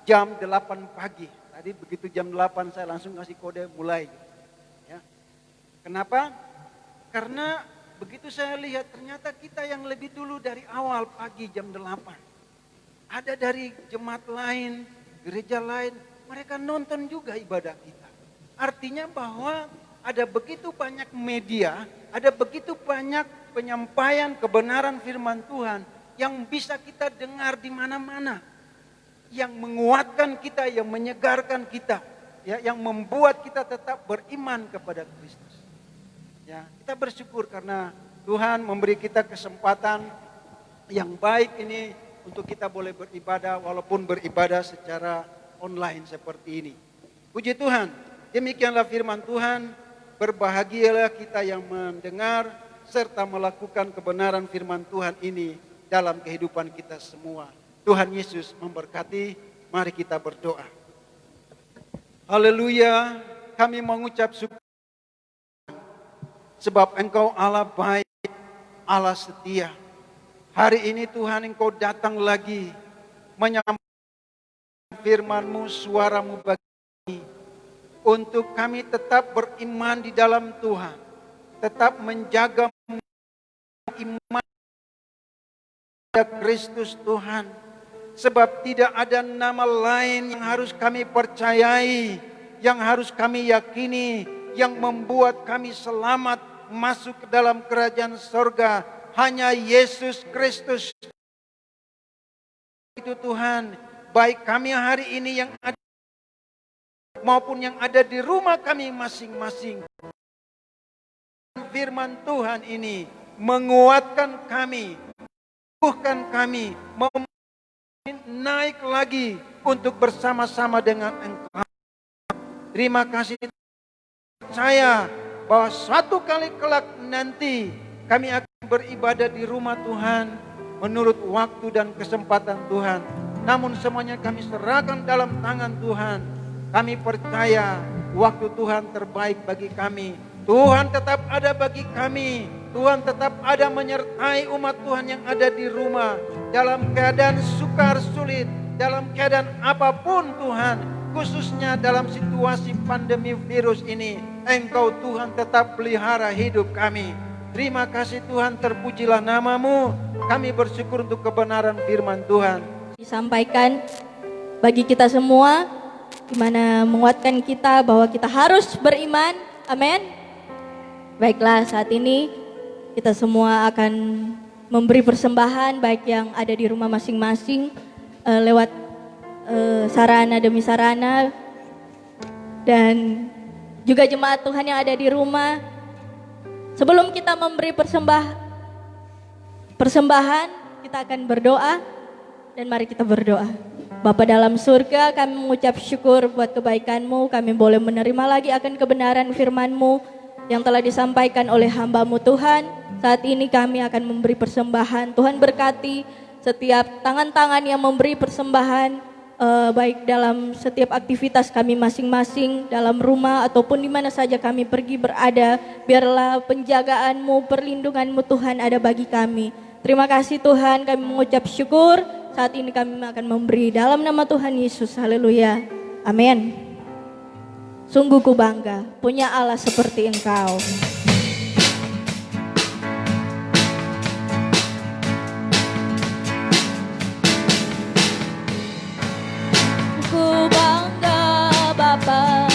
jam 8 pagi. Tadi begitu jam 8 saya langsung kasih kode mulai. Ya. Kenapa? Karena begitu saya lihat ternyata kita yang lebih dulu dari awal pagi jam 8. Ada dari jemaat lain, gereja lain, mereka nonton juga ibadah kita. Artinya bahwa ada begitu banyak media, ada begitu banyak penyampaian kebenaran firman Tuhan yang bisa kita dengar di mana-mana. Yang menguatkan kita, yang menyegarkan kita, ya, yang membuat kita tetap beriman kepada Kristus. Ya, kita bersyukur karena Tuhan memberi kita kesempatan yang baik ini untuk kita boleh beribadah walaupun beribadah secara online seperti ini. Puji Tuhan, demikianlah firman Tuhan. Berbahagialah kita yang mendengar serta melakukan kebenaran firman Tuhan ini dalam kehidupan kita semua. Tuhan Yesus memberkati. Mari kita berdoa. Haleluya, kami mengucap syukur sebab Engkau Allah baik, Allah setia. Hari ini Tuhan Engkau datang lagi menyampaikan firman-Mu, suara-Mu bagi kami. Untuk kami tetap beriman di dalam Tuhan. Tetap menjaga iman pada Kristus Tuhan. Sebab tidak ada nama lain yang harus kami percayai, yang harus kami yakini, yang membuat kami selamat masuk ke dalam kerajaan sorga. Hanya Yesus Kristus. Itu Tuhan, baik kami hari ini yang ada maupun yang ada di rumah kami masing-masing. Firman Tuhan ini menguatkan kami, membuhkan kami, naik lagi untuk bersama-sama dengan Engkau. Terima kasih saya bahwa suatu kali kelak nanti kami akan beribadah di rumah Tuhan menurut waktu dan kesempatan Tuhan. Namun semuanya kami serahkan dalam tangan Tuhan. Kami percaya waktu Tuhan terbaik bagi kami. Tuhan tetap ada bagi kami. Tuhan tetap ada menyertai umat Tuhan yang ada di rumah. Dalam keadaan sukar sulit, dalam keadaan apapun Tuhan. Khususnya dalam situasi pandemi virus ini. Engkau Tuhan tetap pelihara hidup kami. Terima kasih Tuhan, terpujilah nama-Mu. Kami bersyukur untuk kebenaran firman Tuhan. Disampaikan bagi kita semua, di mana menguatkan kita bahwa kita harus beriman. Amin. Baiklah, saat ini kita semua akan memberi persembahan baik yang ada di rumah masing-masing lewat sarana demi sarana, dan juga jemaat Tuhan yang ada di rumah. Sebelum kita memberi persembahan, kita akan berdoa, dan mari kita berdoa. Bapa dalam surga, kami mengucap syukur buat kebaikan-Mu. Kami boleh menerima lagi akan kebenaran firman-Mu yang telah disampaikan oleh hamba-Mu Tuhan. Saat ini kami akan memberi persembahan. Tuhan berkati setiap tangan-tangan yang memberi persembahan, baik dalam setiap aktivitas kami masing-masing, dalam rumah ataupun di mana saja kami pergi berada. Biarlah penjagaan-Mu, perlindungan-Mu Tuhan ada bagi kami. Terima kasih Tuhan, kami mengucap syukur. Saat ini kami akan memberi dalam nama Tuhan Yesus. Haleluya. Amin. Sungguh ku bangga punya Allah seperti Engkau. Ku bangga Bapa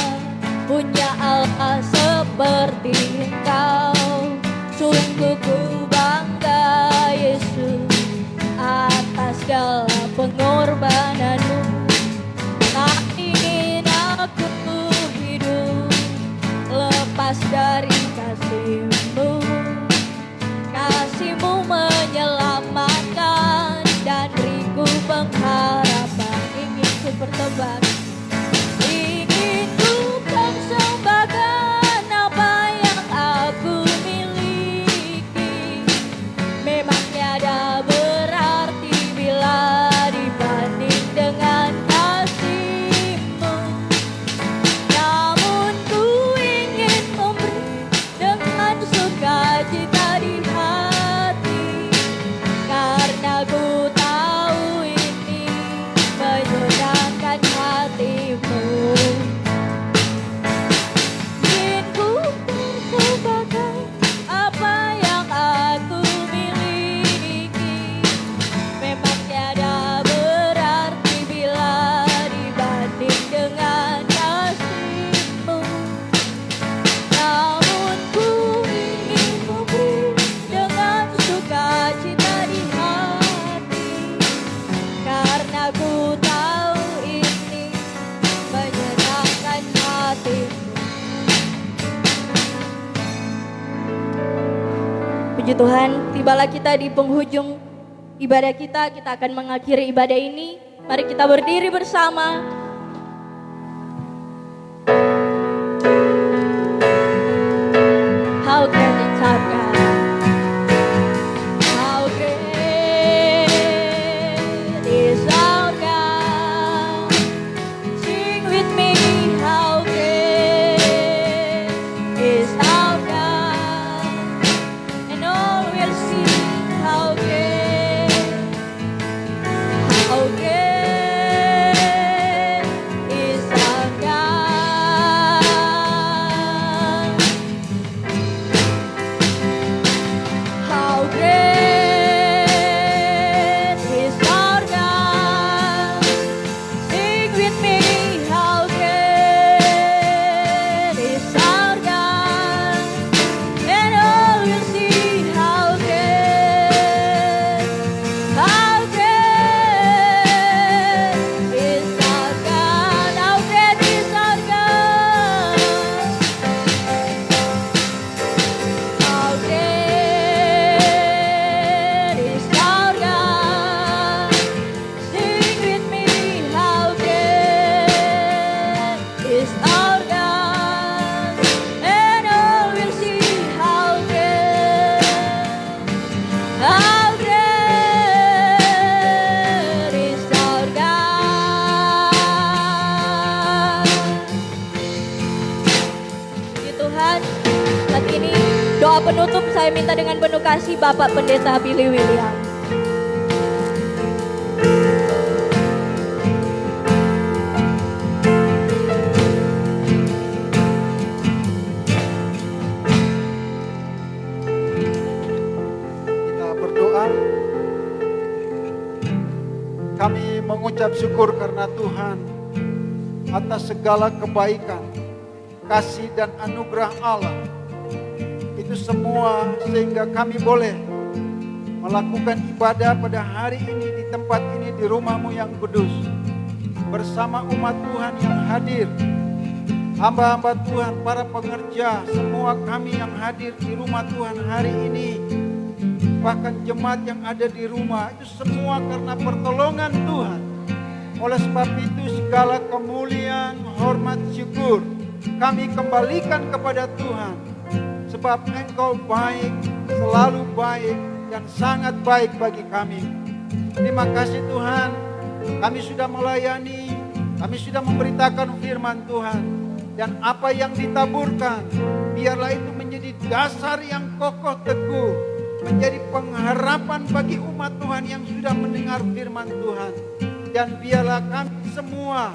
punya Allah seperti Engkau. Sungguh ku bangga Yesus atas segala pengorbanan-Mu. Tak ingin aku hidup lepas dari kasih-Mu. Kasih-Mu menyelamatkan dan beriku pengharapan. Ingin ku bertobat, ingin ku persembahkan apa yang aku miliki. Memangnya Puji Tuhan, tibalah kita di penghujung ibadah kita. Kita akan mengakhiri ibadah ini. Mari kita berdiri bersama. How great is our God. How great is our God. Sing with me, how great is our God. And all will see how great is our God. How great is our God. Sing with me, how great is our God. And all will see how great is our God. How great is our God. How great is our God. Sing with me, how great is our God. And all will see how great is our God. Puji Tuhan, saat ini doa penutup saya minta dengan penuh kasih Bapak Pendeta Billy William. Kita berdoa. Kami mengucap syukur karena Tuhan atas segala kebaikan, kasih dan anugerah Allah. Itu semua sehingga kami boleh melakukan ibadah pada hari ini di tempat ini di rumah-Mu yang kudus. Bersama umat Tuhan yang hadir. Hamba-hamba Tuhan, para pengerja, semua kami yang hadir di rumah Tuhan hari ini. Bahkan jemaat yang ada di rumah, itu semua karena pertolongan Tuhan. Oleh sebab itu segala kemuliaan, hormat, syukur kami kembalikan kepada Tuhan. Sebab Engkau baik, selalu baik, dan sangat baik bagi kami. Terima kasih Tuhan, kami sudah melayani, kami sudah memberitakan firman Tuhan. Dan apa yang ditaburkan, biarlah itu menjadi dasar yang kokoh teguh, menjadi pengharapan bagi umat Tuhan yang sudah mendengar firman Tuhan. Dan biarlah kami semua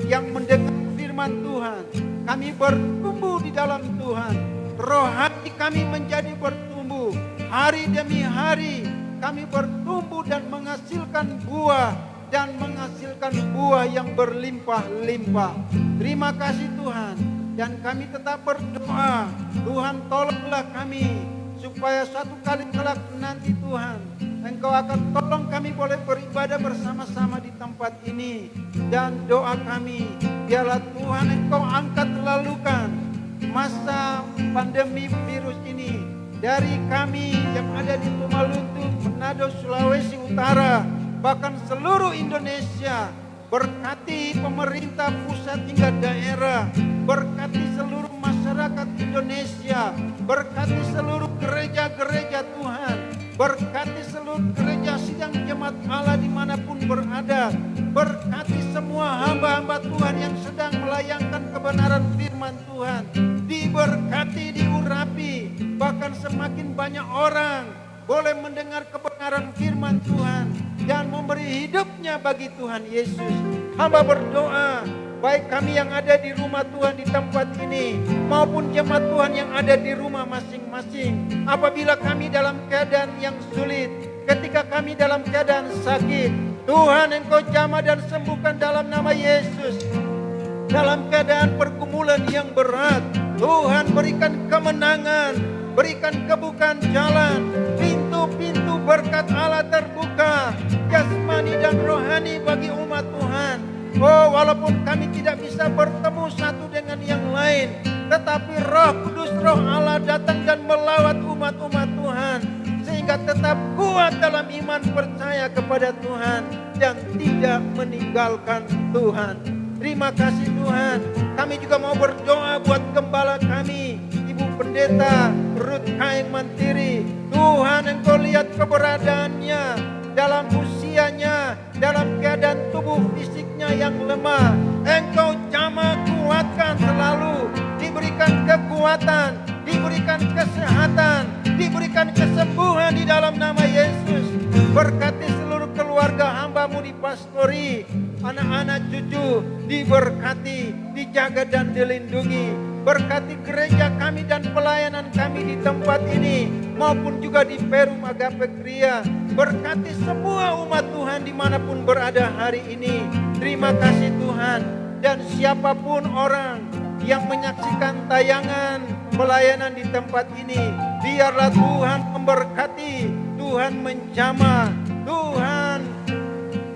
yang mendengar firman Tuhan, kami bertumbuh di dalam Tuhan. Rohani kami menjadi bertumbuh. Hari demi hari kami bertumbuh dan menghasilkan buah. Dan menghasilkan buah yang berlimpah-limpah. Terima kasih Tuhan. Dan kami tetap berdoa, Tuhan tolonglah kami, supaya suatu kali kelak nanti Tuhan, Engkau akan tolong kami boleh beribadah bersama-sama di tempat ini. Dan doa kami, biarlah Tuhan Engkau angkat lalukan masa pandemi virus ini dari kami yang ada di Tumalutu, Manado, Sulawesi Utara, bahkan seluruh Indonesia. Berkati pemerintah pusat hingga daerah, berkati seluruh masyarakat Indonesia, berkati seluruh gereja-gereja Tuhan, berkati seluruh gereja sidang jemaat Allah dimanapun berada, berkati semua hamba-hamba Tuhan yang sedang melayangkan kebenaran firman Tuhan, diberkati, diurapi, bahkan semakin banyak orang boleh mendengar kebenaran firman Tuhan dan memberi hidupnya bagi Tuhan Yesus. Hamba berdoa, baik kami yang ada di rumah Tuhan di tempat ini, maupun jemaat Tuhan yang ada di rumah masing-masing. Apabila kami dalam keadaan yang sulit, ketika kami dalam keadaan sakit, Tuhan Engkau jamah dan sembuhkan dalam nama Yesus. Dalam keadaan pergumulan yang berat, Tuhan berikan kemenangan, berikan kebukaan jalan, pintu-pintu berkat Allah terbuka, jasmani dan rohani bagi umat Tuhan. Oh, walaupun kami tidak bisa bertemu satu dengan yang lain, tetapi Roh Kudus, Roh Allah datang dan melawat umat-umat Tuhan, sehingga tetap kuat dalam iman percaya kepada Tuhan dan tidak meninggalkan Tuhan. Terima kasih Tuhan. Kami juga mau berdoa buat gembala kami, Ibu Pendeta Ruth Kaing Mantiri. Tuhan, Engkau lihat keberadaannya dalam usianya, dalam keadaan tubuh fisiknya yang lemah. Engkau jamah kuatkan selalu, diberikan kekuatan, diberikan kesehatan, diberikan kesembuhan di dalam nama Yesus. Berkati seluruh keluarga hamba-Mu di pastori, anak-anak cucu diberkati, dijaga dan dilindungi. Berkati gereja kami dan pelayanan kami di tempat ini maupun juga di Perum Agape Kria. Berkati semua umat Tuhan dimanapun berada hari ini. Terima kasih Tuhan. Dan siapapun orang yang menyaksikan tayangan pelayanan di tempat ini, biarlah Tuhan memberkati, Tuhan menjamah, Tuhan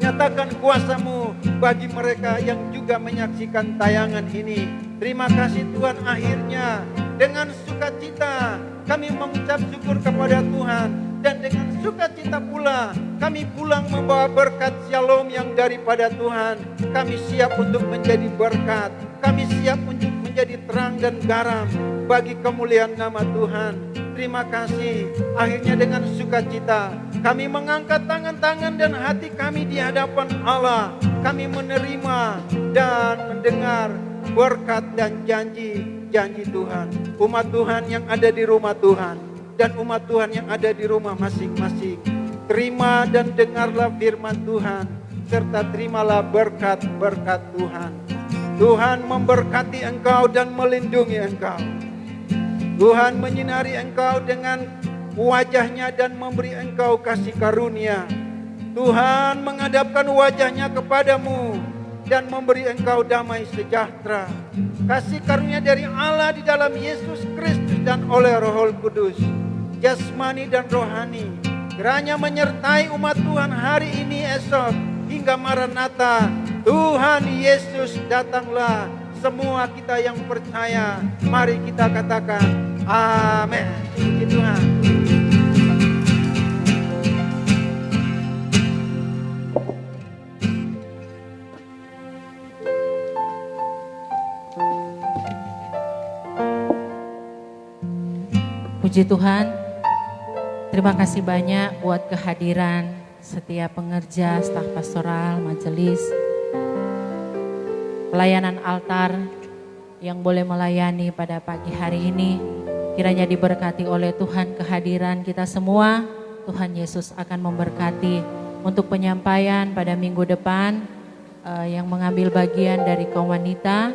nyatakan kuasa-Mu bagi mereka yang juga menyaksikan tayangan ini. Terima kasih Tuhan, akhirnya dengan sukacita kami mengucap syukur kepada Tuhan, dan dengan sukacita pula kami pulang membawa berkat shalom yang daripada Tuhan. Kami siap untuk menjadi berkat, kami siap untuk menjadi terang dan garam bagi kemuliaan nama Tuhan. Terima kasih. Akhirnya dengan sukacita kami mengangkat tangan-tangan dan hati kami di hadapan Allah. Kami menerima dan mendengar berkat dan janji-janji Tuhan. Umat Tuhan yang ada di rumah Tuhan dan umat Tuhan yang ada di rumah masing-masing, terima dan dengarlah firman Tuhan, serta terimalah berkat-berkat Tuhan. Tuhan memberkati engkau dan melindungi engkau. Tuhan menyinari engkau dengan wajahnya dan memberi engkau kasih karunia. Tuhan menghadapkan wajahnya kepadamu dan memberi engkau damai sejahtera. Kasih karunia dari Allah di dalam Yesus Kristus dan oleh Roh Kudus, jasmani dan rohani, kiranya menyertai umat Tuhan hari ini, esok, hingga Maranatha. Tuhan Yesus datanglah. Semua kita yang percaya, mari kita katakan amin. Puji Tuhan. Puji Tuhan, terima kasih banyak buat kehadiran setiap pengerja, staf pastoral, majelis, pelayanan altar yang boleh melayani pada pagi hari ini. Kiranya diberkati oleh Tuhan kehadiran kita semua. Tuhan Yesus akan memberkati untuk penyampaian pada minggu depan yang mengambil bagian dari kaum wanita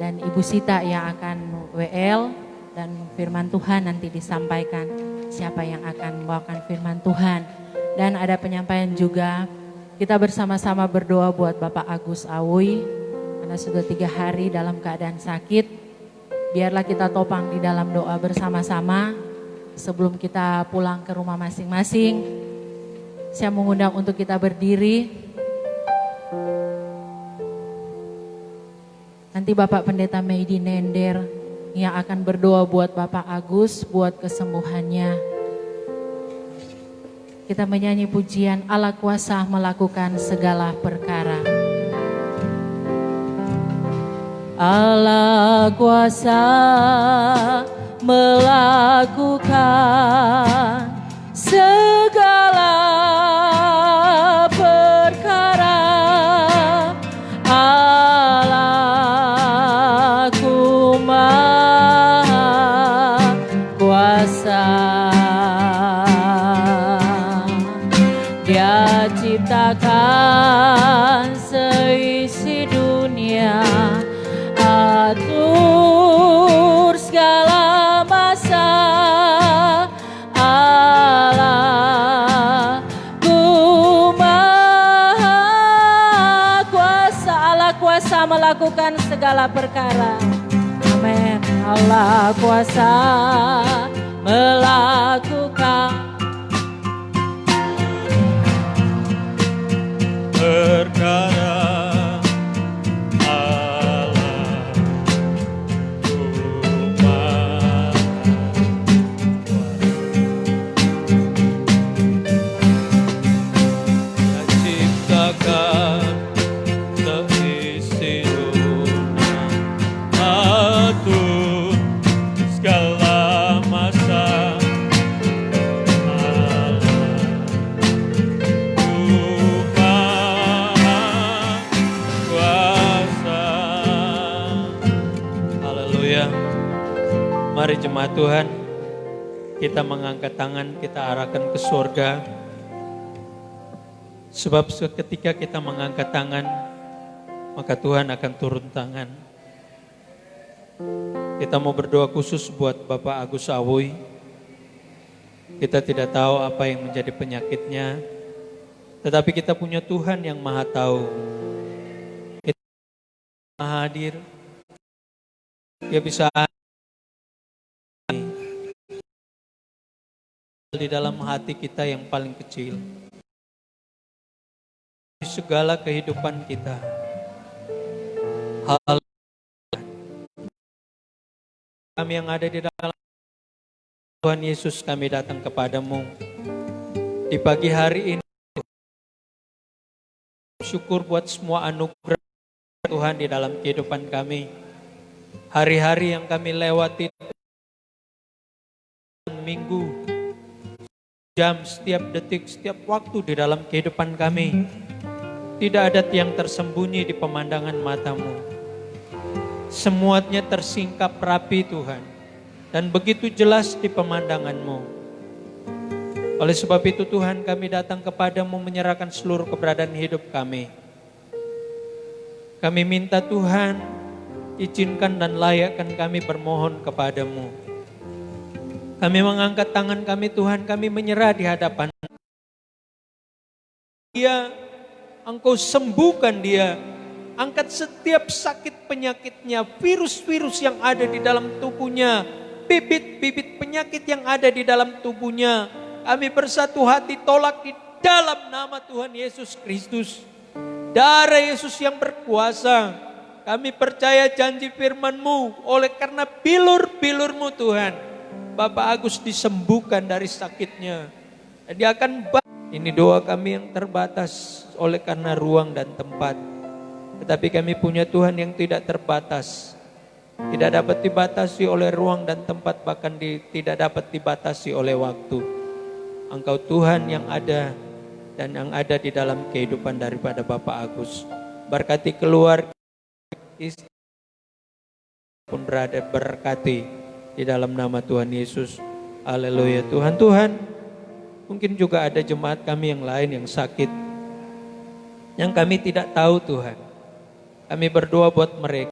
dan Ibu Sita yang akan WL, dan firman Tuhan nanti disampaikan siapa yang akan membawakan firman Tuhan. Dan ada penyampaian juga, kita bersama-sama berdoa buat Bapak Agus Awi karena sudah 3 hari dalam keadaan sakit. Biarlah kita topang di dalam doa bersama-sama sebelum kita pulang ke rumah masing-masing. Saya mengundang untuk kita berdiri. Nanti Bapak Pendeta Meidi Nender yang akan berdoa buat Bapak Agus, buat kesembuhannya. Kita menyanyi pujian Allah kuasa melakukan segala perkara. Allah kuasa melakukan segala perkara. Allahku maha kuasa. Dia ciptakan seisi dunia, atur segala masa. Allahku maha kuasa. Allah kuasa melakukan segala perkara. Amin. Allah kuasa melakukan perkara. Allah akan seisi dunia, atur segala masa. Tuhan kuasa. Haleluya. Mari jemaat Tuhan, kita mengangkat tangan, kita arahkan ke surga. Sebab ketika kita mengangkat tangan, maka Tuhan akan turun tangan. Kita mau berdoa khusus buat Bapak Agus Awoy. Kita tidak tahu apa yang menjadi penyakitnya, tetapi kita punya Tuhan yang Maha tahu. Kita Maha hadir. Dia bisa di dalam hati kita yang paling kecil. Di segala kehidupan kita. Hal kami yang ada di dalam Tuhan Yesus, kami datang kepadamu di pagi hari ini. Syukur buat semua anugerah Tuhan di dalam kehidupan kami. Hari-hari yang kami lewati, minggu, jam, setiap detik, setiap waktu di dalam kehidupan kami. Tidak ada tiang tersembunyi di pemandangan matamu. Semuanya tersingkap rapi Tuhan. Dan begitu jelas di pemandanganmu. Oleh sebab itu Tuhan, kami datang kepadamu menyerahkan seluruh keberadaan hidup kami. Kami minta Tuhan, izinkan dan layakkan kami bermohon kepadamu. Kami mengangkat tangan kami Tuhan, kami menyerah di hadapan Dia. Engkau sembuhkan dia. Angkat setiap sakit penyakitnya, virus-virus yang ada di dalam tubuhnya, bibit-bibit penyakit yang ada di dalam tubuhnya. Kami bersatu hati tolak di dalam nama Tuhan Yesus Kristus. Darah Yesus yang berkuasa. Kami percaya janji firman-Mu, oleh karena bilur-bilur-Mu Tuhan, Bapak Agus disembuhkan dari sakitnya. Dan dia akan ini doa kami yang terbatas oleh karena ruang dan tempat. Tetapi kami punya Tuhan yang tidak terbatas. Tidak dapat dibatasi oleh ruang dan tempat, bahkan tidak dapat dibatasi oleh waktu. Engkau Tuhan yang ada dan yang ada di dalam kehidupan daripada Bapak Agus. Berkati keluarga, istri pun berada, berkati di dalam nama Tuhan Yesus. Haleluya. Tuhan, mungkin juga ada jemaat kami yang lain yang sakit, yang kami tidak tahu Tuhan. Kami berdoa buat mereka.